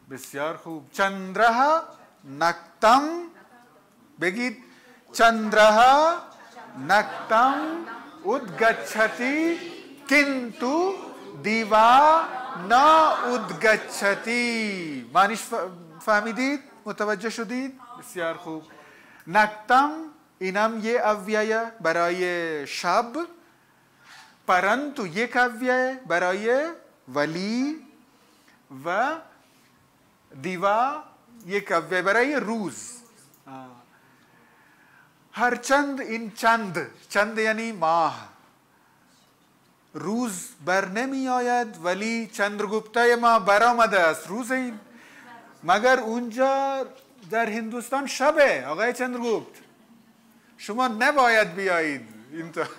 بسیار خوب. چندرها نکتم. بگید چندرها نکتم ادگچتی کنتو دیوا نا ادگچتی. معنیش فهمیدید؟ متوجه شدید؟ بسیار خوب. نکتم اینم یه اویای برای شب. پرنتو یک اویای برای ولی و دیوا یک اویای برای روز. هرچند این چند، چند یعنی ماه. روز بر نمی آید ولی چندرگوپتای ما برآمده است. روز این مگر اونجا در هندوستان شبه آقای چندرگوپت. شما نباید بیایید اینطور.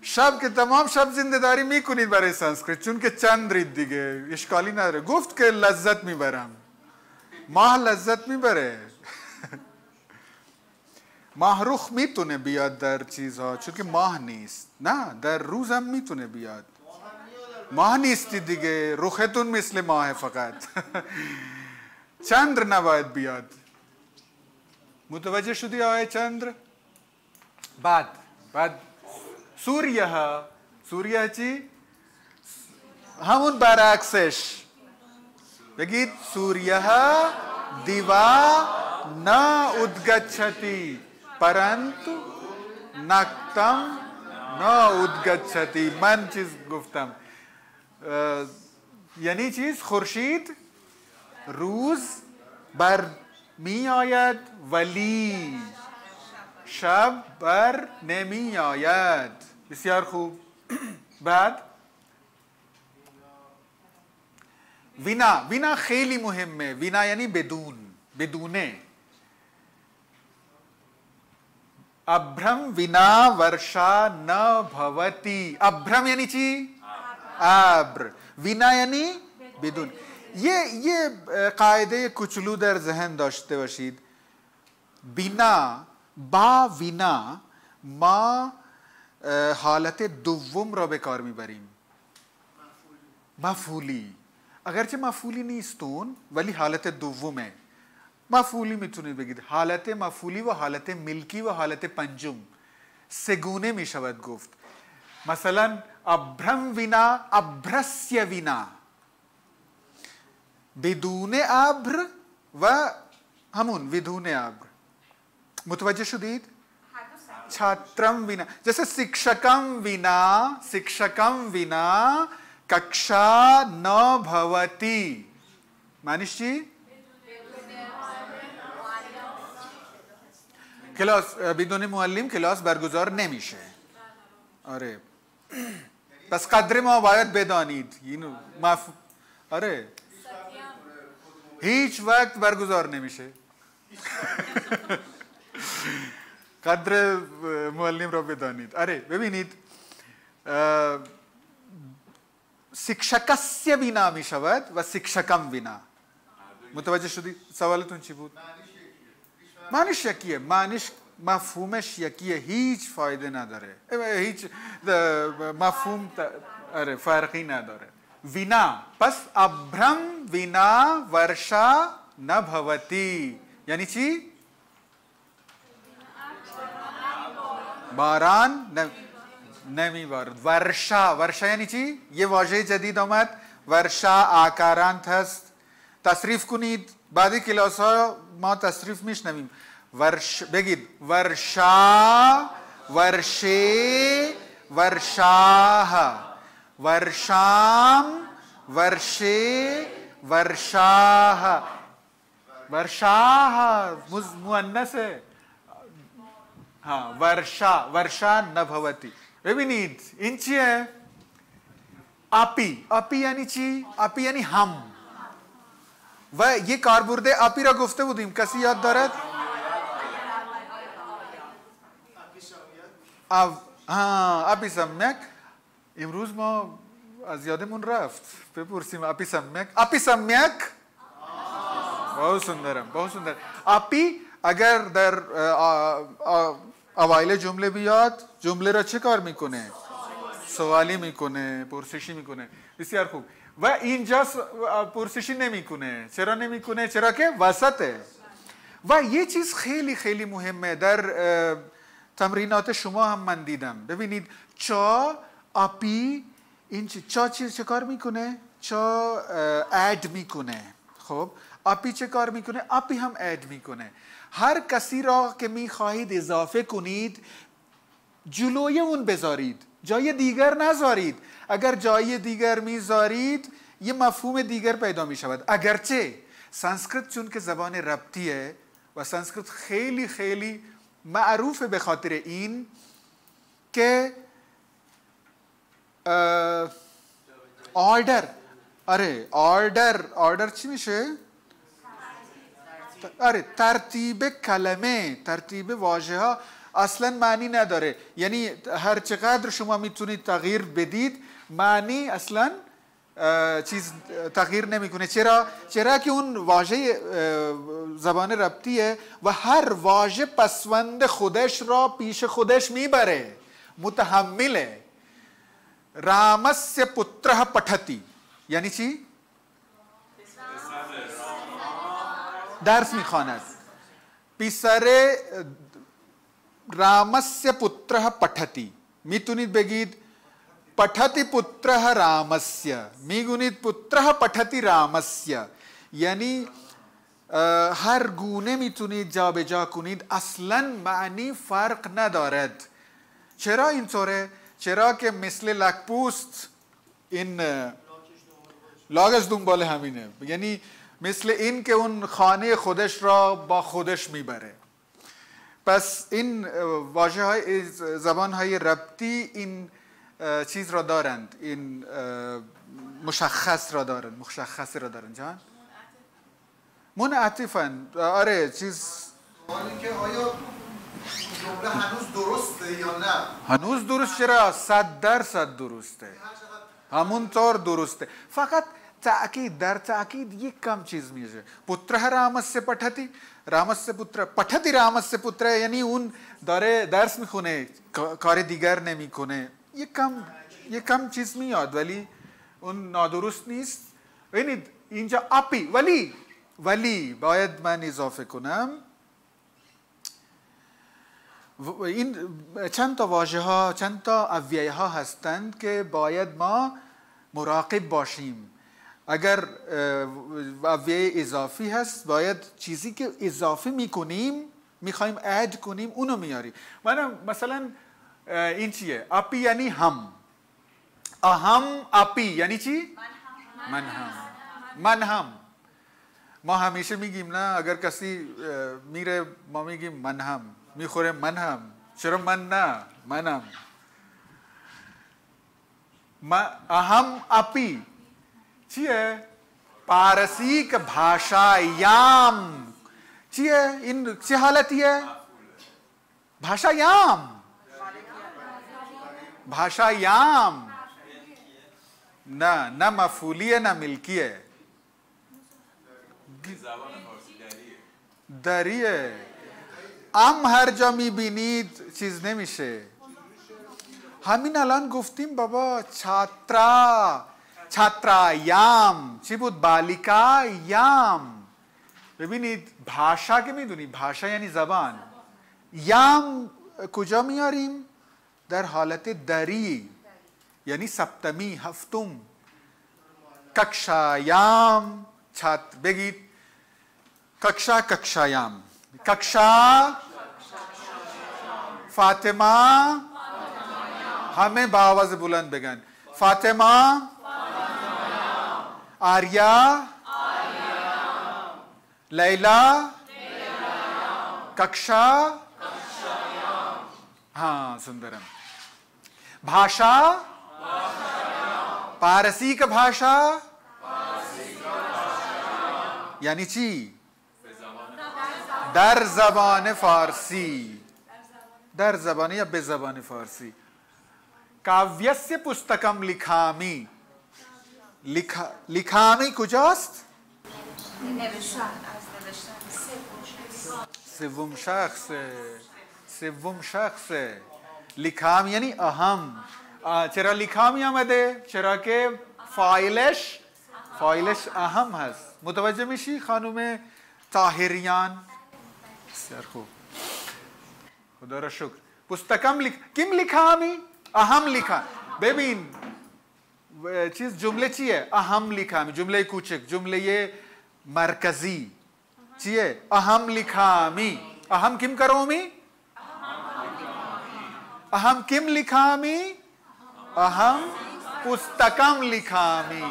شب که تمام شب زنده داری میکنید برای سانسکریت، چون که چندرید دیگه اشکالی نداره. گفت که لذت میبرم. ماه لذت میبره. ماه رخ میتونه بیاد در چیزها، چون که ماه نیست. نه، در روز هم میتونه بیاد. ماه نیستی دیگه، رختون مثل ماه فقط. چندر نباید بیاد. متوجه شدی آقای چندر؟ بعد سوریه ها. سوریه چی؟ همون برعکسش. بگید سوریه ها دیوا نا ادگچتی پرنتو نکتم نا ادگچتی. من چیز گفتم یعنی چیز خورشید روز بر می آید ولی شب بر نمی آید. بسیار خوب. بعد وینا. وینا خیلی مهمه. وینا یعنی بدون، بدونه. ابرم وینا ورشا ن بھوتی. ابرم یعنی چی؟ ابر. وینا یعنی بدون. یه قاعده کوچولو در ذهن داشته باشید. بینا با وینا ما حالت دوم را به کار میبریم. مفعولی. اگرچه مفعولی نیستون ولی حالت دومه. مفعولی میتونید بگید. حالت مفعولی و حالت ملکی و حالت پنجم سگونه میشود گفت. مثلا ابرم وینا ابرسیا وینا، بدون ابر و همون بدون ابر. متوجه شدید؟ छात्रम विना, जैसे शिक्षकम विना कक्षा न भवति. मानिश जी, क्लास बिदुन मुअल्लिम क्लास برگزار نمیشه. آره پس قدر ما باید بدانید اینو آره هیچ وقت برگزار نمیشه. قدر معلم را بدانید. آره ببینید शिक्षकस्य बिना می شود و शिक्षकम बिना. متوجه شدید؟ سوالتون چی بود؟ معنیش یکیه. معنیش مفهومش یکیه. هیچ فایده نداره. هیچ مفهوم آره فرقی نداره. وینا پس ابرم وینا ورشا نبھوتی یعنی چی؟ باران نمیبارد. ورشا یعنی چی؟ یه واژه جدید آمد. ورشا آکارانت هست. تصریف کنید. بعدی کلاس ها ما تصریف میشنویم. بگید ورشا، ورشه، ورشاه، ورشام، ورشه، ورشاه. ورشاه مؤنثه. ها ورشا نبھوتی. ببینید این چیه؟ آپی یعنی چی؟ آپی یعنی هم. و یه کاربرد آپی را گفته بودیم. کسی یاد دارد؟ آپی سمک. امروز ما از یادمون رفت بپرسیم آپی سمک. آپی سمک बहुत सुंदर. آپی اگر در اوایل جمله بیاد جمله را چه کار میکنه؟ سوالی میکنه، پرسشی میکنه. بسیار خوب. و اینجا پرسشی نمیکنه. چرا نمیکنه؟ چرا که وسطه. و یه چیز خیلی خیلی مهمه در تمرینات شما هم من دیدم. ببینید چا آپی این چا چه کار میکنه؟ چا اد میکنه. خب آپی چه کار میکنه؟ آپی هم اد میکنه. هر کسی را که میخواهید اضافه کنید جلوی اون بذارید، جای دیگر نذارید. اگر جای دیگر میذارید یه مفهوم دیگر پیدا میشود. اگرچه سانسکریت چون که زبان ربطیه و سانسکریت خیلی خیلی معروفه به خاطر این که آردر چی میشه؟ آره ترتیب کلمه، ترتیب واژه ها اصلا معنی نداره. یعنی هر چقدر شما میتونید تغییر بدید معنی اصلا چیز تغییر نمیکنه. چرا که اون واژه زبان ربطیه و هر واژه پسوند خودش را پیش خودش میبره، متحمله. رامस्य पुत्रः पठति یعنی چی؟ درس میخواند. پسر رامस्य पुत्रः पठति. میتونید بگید पठति पुत्रः रामस्य. میگونید पुत्रः पठति रामस्य. یعنی هر گونه میتونید جا به جا کنید، اصلا معنی فرق ندارد. چرا اینطوره؟ چرا که مثل لکپوست این لاگش دنبال همینه. یعنی مثل این که اون خانه خودش را با خودش میبره. پس این واژه های زبان های ربطی این چیز را دارند، این مشخص را دارند. جان منعطفن. آره چیز سوالی که آیا جمله هنوز درسته یا نه؟ هنوز درست چرا؟ 100% درسته. همونطور درسته. فقط ताकीद दर ताकीद ये कम चीज में पुत्रः रामस्य पठति रामस्य पुत्र पठति रामस्य पुत्र यानी उन दर्स میخونه کار دیگر نمیکنه ये कम चीज می یاد ولی اون نادرست نیست. ببینید اینجا اپی ولی باید من اضافه کنم این چند تا واژه ها چند تا اویه ها هستند که باید ما مراقب باشیم. اگر اویه اضافی هست باید چیزی که اضافه میکنیم میخوایم اد کنیم اونو میاریم. مثلا این چیه؟ اپی یعنی هم، اهم اپی یعنی چی؟ من هم. ما همیشه میگیم نه اگر کسی میره ما میگیم من هم، میخوره من هم. چرا من نه؟ منم. اهم اپی چیه؟ پارسی که بھاشایام چیه؟ این چه حالتیه؟ بھاشایام نه مفعولیه نه ملکیه، دریه. هر جا میبینید چیز نمیشه. همین الان گفتیم بابا छात्रायाम چی بود؟ बालिकायाम. ببینید भाषा که میدونید भाषा یعنی زبان. یام کجا میاریم؟ در حالت دری یعنی سپتمی هفتم. ککشایام بگید ککشایام ککشا فاطمه همه با آواز بلند بگن فاطمه आर्या लैला कक्षा हाँ सुंदरम. भाषा पारसी का भाषा यानी ची दर जबान फारसी, दर जबान या बेजबान फारसी. काव्यस्य पुस्तकम लिखामी लिखामी کجاست؟ سوم شخص لیکام یعنی اهم. چرا لیکامی آمده؟ چرا که فایلش اهم هست. متوجه میشی خانم طاهریان؟ بسیار خوب، خدا را شکر. پستکم کیم لیکامی؟ اهم لیکام. ببین چیز جمله چیه؟ اهم لیکامی. جمله کوچک، جمله مرکزی چیه؟ اهم لیکامی. اهم کیم کرومی؟ اهم کیم لیکامی؟ اهم پستکم لیکامی.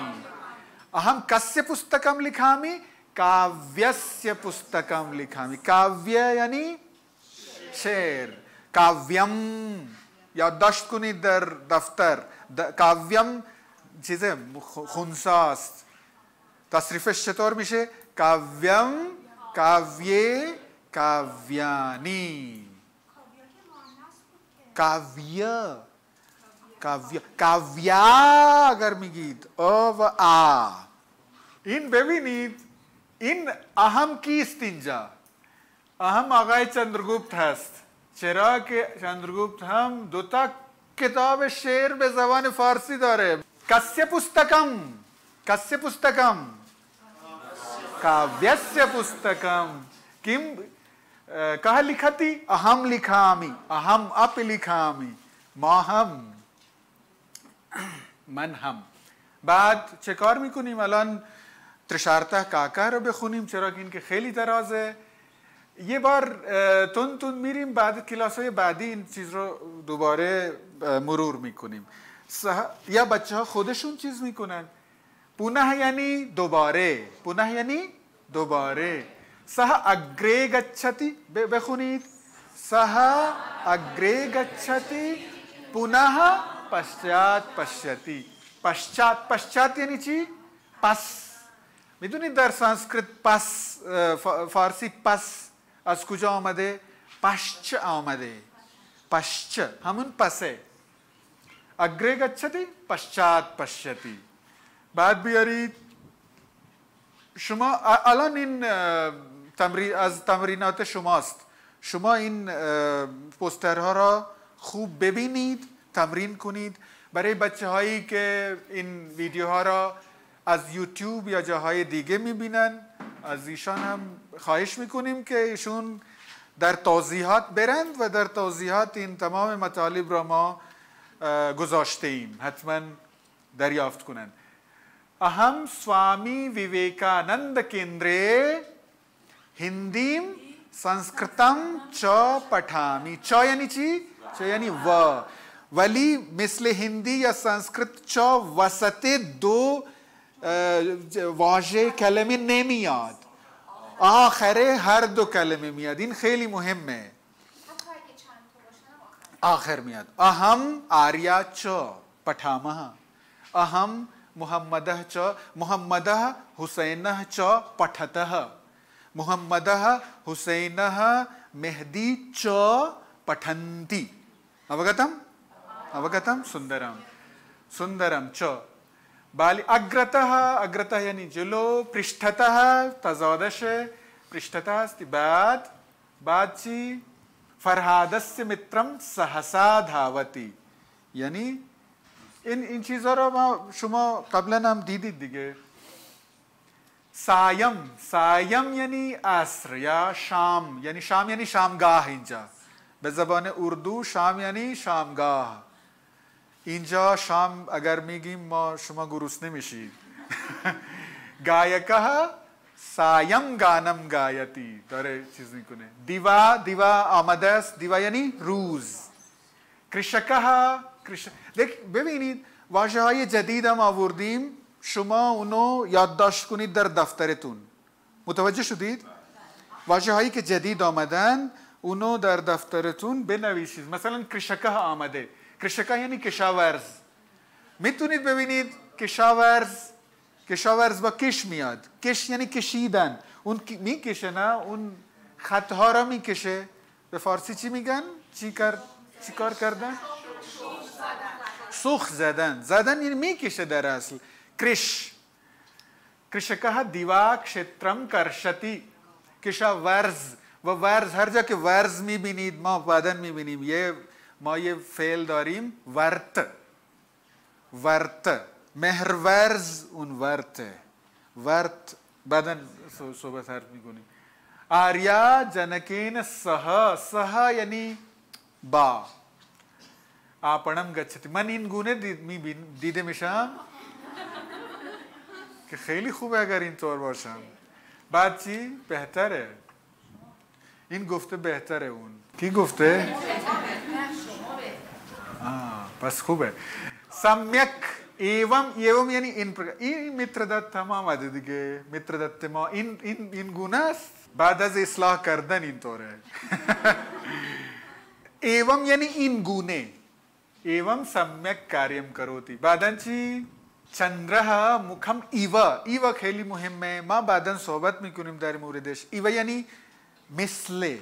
اهم کस्य पुस्तकम लिखामी? काव्यस्य पुस्तकम लिखामी. काव्य यानी शेर. काव्यम याददाश्त کنید در دفتر. काव्यम چیزه خونساست. تصریفش چطور میشه؟ काव्यम काव्ये काव्यानी. काव्या اگر میگید او و آ. این ببینید این اهم کیست اینجا؟ اهم آقای چندرگوپت هست. چرا که چندرگوپت هم دوتا کتاب شعر به زبان فارسی داره. کस्य पुस्तकम काव्यस्य पुस्तकम. किम कहा लिखा थी? अहम लिखामी. अहम अप लिखामी. माहम من هم. بعد چه کار میکنیم الان؟ ترشارته کاکا رو بخونیم چرا که این که خیلی درازه. یه بار تون میریم بعد کلاس‌های بعدی این چیز رو دوباره مرور میکنیم. یا بچه ها خودشون چیز میکنن. پونه یعنی دوباره. پونه یعنی دوباره. سه اگره گچتی بخونید. سه اگره گچتی پونه پشچات پشچتی. پشچات یعنی چی؟ پس. میدونید در سانسکریت پس، فارسی پس از کجا آمده؟ پشچ آمده. پشچ همون پسه. اگره گچتی پشچات پشچتی. بعد بیارید شما الان این از تمرینات شماست. شما این پوسترها را خوب ببینید، تمرین کنید. برای بچه هایی که این ویدیوها را از یوتیوب یا جاهای دیگه میبینن، از ایشان هم خواهش میکنیم که ایشون در توضیحات برند و در توضیحات این تمام مطالب را ما گذاشته ایم، حتما دریافت کنند. اهم स्वामी विवेकानंद केंद्रे हिंदीम संस्कृतम च पठामी. च यानी ची, च यानी व. वली मिसल हिंदी या संस्कृत च वसते दो वाजे कलमे नमियाद. आखिरे हर दो कलमे मियाद. इन खेली मुहिम में आखिर मियाद. अहम आर्या च पठामह. अहम मुहम्मदः च, मुहम्मदः हुसैनः च पठतः. मुहम्मदः हुसैनः मेहदी च पठन्ति. अवगतम? अवगतम? सुंदरम. सुंदरम च. बाली अग्रतः, अग्रतः यानी जुलो. पृष्ठतः तजादश, पृष्ठतः अस्ति बाद. बादची फरहादस्य मित्रम सहसा धावती. यानी इन चीजों शुमा कबला नाम दीदी दिगे. सायम, सायम यानी असर या शाम, यानी शाम यानी शामगाह. इंजा बेज़बान उर्दू शाम यानी शामगाह. इंजा शाम अगर मिगी मा शुमा गुरुसने मिशी. गायकः सायम गानम गायती. दरे चीज नहीं कुने. दिवा, दिवा आमदस. दिवा यानी रूज. कृषकः, देख ببینید واژه‌های جدید هم آوردیم. شما اونو یادداشت کنید در دفترتون. متوجه شدید؟ واژه‌هایی که جدید آمدن اونو در دفترتون بنویسید. مثلا کرشکه آمده. کرشکه یعنی کشاورز. میتونید ببینید کشاورز، کشاورز با کش میاد. کش یعنی کشیدن. اون میکشه، نه اون خطها را میکشه. به فارسی چی میگن؟ چی کار کردن؟ سوخ زدن. زدن یعنی میکشه در اصل. کرش، کرشکه دیوا کشترم کرشتی. کشاورز. و ورز، هر جا که ورز میبینید ما بعداً میبینیم ما یه فعل داریم ورت. ورت. مهرورز اون ورته. ورت بعداً صحبت حرف میکنیم. آریا جنکین سها. سها یعنی با. आपणम गच्छति. मन इन गुणे दीदे मिशाम कि खैली खूब है अगर इन तौर बाशाम. बात ची बेहतर है. इन गुफ्ते बेहतर है. उन की गुफ्ते बस खूब है. सम्यक एवं, एवं यानी इन प्रकार. इन मित्रदत्त तमाम आदि के मित्रदत्त मा इन गुनास बाद अज इस्लाह करदन इन तौर है. एवं यानी इन गुणे. एवं सम्यक कार्यम करोति. बादनची चंद्रः मुखम इव. इव खेली मुहिम में माँ बादन सोबत में कुनिम दारी मुरिदेश. इव यानी मिसले.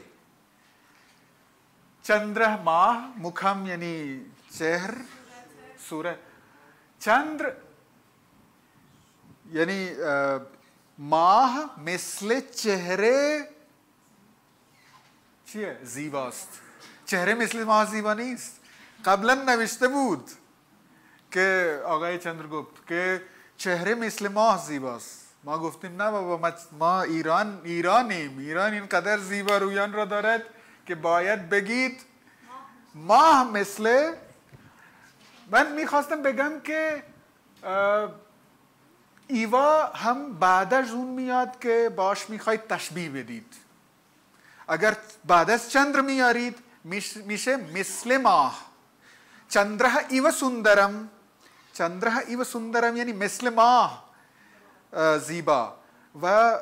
चंद्र माह, मुखम यानी चेहर, सूरज. चंद्र यानी माह मिसले चेहरे چیه؟ زیباست. چهره مثل ماه زیبا نیست. قبلا نوشته بود که آقای چندرگوپت که چهره مثل ماه زیباست. ما گفتیم نه بابا، ما ایرانیم. ایران اینقدر زیبا رویان را دارد که باید بگید ماه مثل. من میخواستم بگم که ایوا هم بعد از اون میاد که باش میخواید تشبیه بدید. اگر بعد از چندر میارید میشه مثل ماه. چندرها ایو سندرم. چندرها ایو سندرم یعنی مثل ماه زیبا. و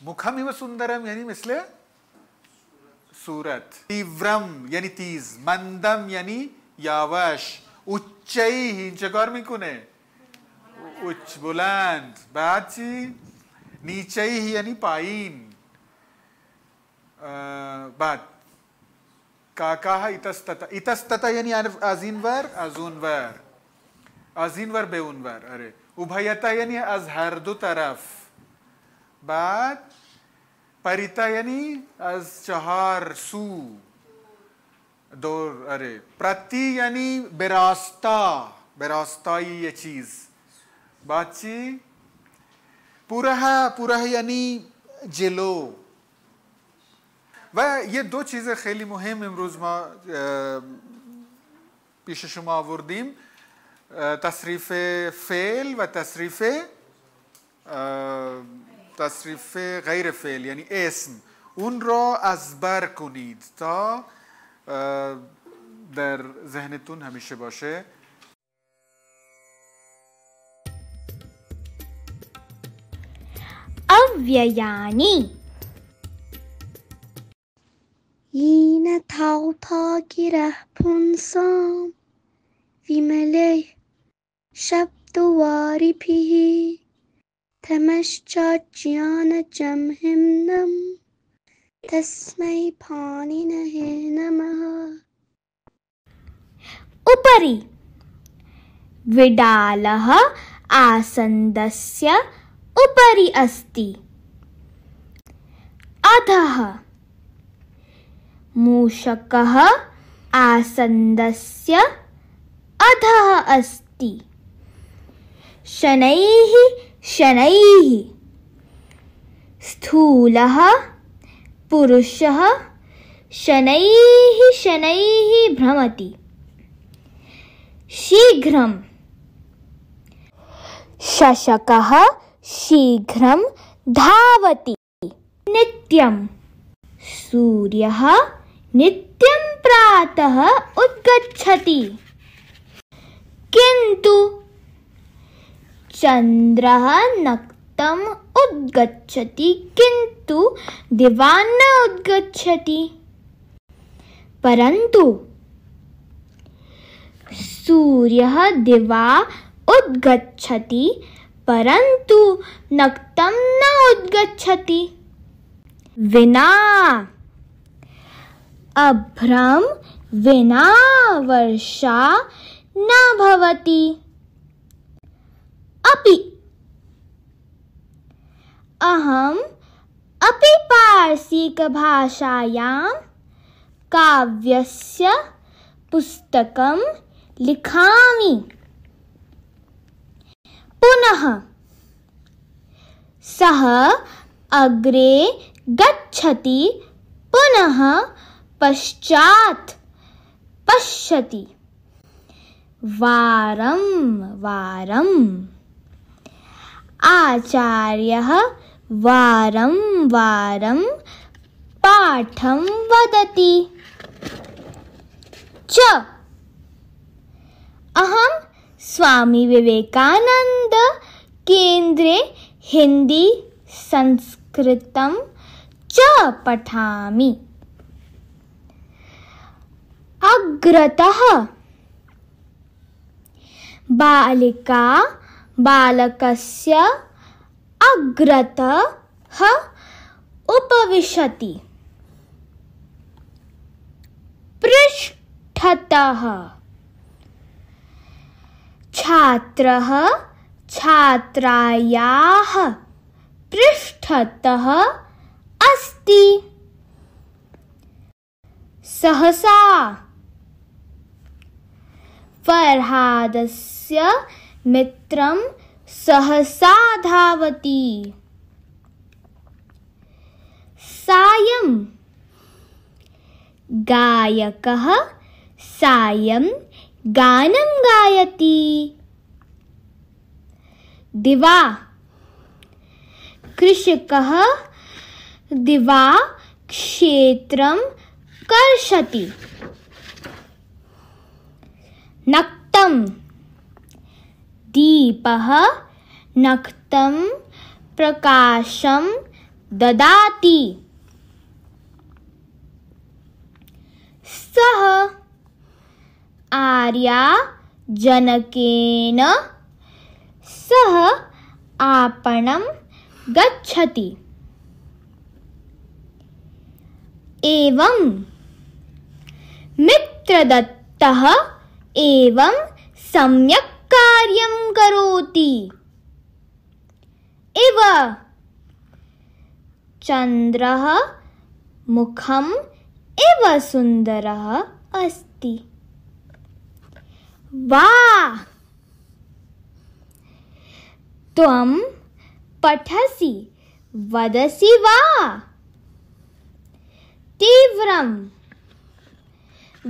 مکهم ایو سندرم یعنی مثل صورت. تیورم یعنی تیز. مندم یعنی یاوش. اچهی اینجا کار میکنه. اچ بلند. بعد چی؟ نیچهی یعنی پایین. بعد کاکاها ایتستتا. ایتستتا یعنی از این ور از اون ور. از این ور به اون ور. اره उभयता यानी az हर दो तरफ, बाद परिता यानी az चार सू दो, अरे प्रति यानी बेरास्ता, बेरास्ताई ये चीज, बाची पुरह यानी जिलो। व ये दो चीज़ें खैली मुहिम इम्रोज मा پیش شما آوردیم، تصریف فعل و تصریف غیر فعل یعنی اسم، اون را از بر کنید تا در ذهنتون همیشه باشه. अव्ययानि येन थाउथा गिरः पुंसां विमले शब्दवारिभिः तमश्चाज्ञानजंहिनं तस्मै पाणिनये नमः। उपरि विडालः आसन्दस्य उपरि अस्ति। अधः मूषकः आसन्दस्य अधः अस्ति। शनैः शनैः स्थूलः पुरुषः शनैः शनैः भ्रमति। शीघ्रं शशकः शीघ्रं धावति। नित्यं सूर्यः नित्यं प्रातः उद्गच्छति। किन्तु चन्द्रः नक्तम् उद्गच्छति किन्तु दिवा न उद्गच्छति। परन्तु सूर्यः दिवा उद्गच्छति परन्तु नक्तं न उद्गच्छति। विना अभ्रं विना वर्षा न भवति। अपि अहम् अपि पार्सिकभाषायां काव्यस्य पुस्तकं लिखामि। पुनः सः अग्रे गच्छति पुनः पश्चात् पश्यति। वारं वारं आचार्यः वारं वारं पाठं वदति च। अहं स्वामी विवेकानंद केंद्रे हिंदी संस्कृतं च पठामि। अग्रतः बालिका बालकस्य अग्रतः उपविशति। पृष्ठतः छात्रः छात्रायाः पृष्ठतः अस्ति। सहसा फरहादस्य मित्रं सहसा धावति। सायं गायकः सायं गानं गायति। दिवा कृषकः दिवा क्षेत्रं कर्षति। नक्तं दीपः नक्तं प्रकाशं ददाति। सः आर्या जनकेन सह आपणं गच्छति। एवं मित्रदत्तः एवं सम्यक् कार्यं करोति। इव। चन्द्रः मुखम् इव सुन्दरः अस्ति। वाह! त्वं पठसि वदसि वा? तीव्रं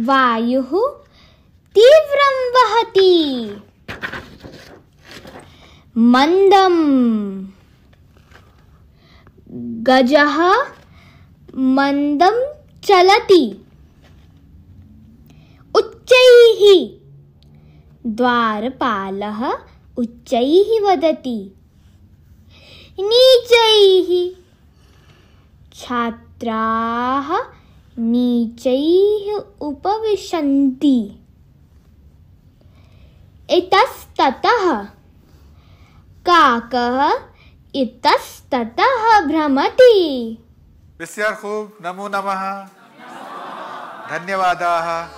वायुः तीव्रं वहति। मन्दं गजः मन्दं चलति। उच्चैः द्वारपालः उच्चैः वदति। नीचैः छात्राः नीचैः उपविशन्ति। इतस्ततः काकः इतस्ततः भ्रमति। विस्यार खूब, नमो नमः, धन्यवादाः।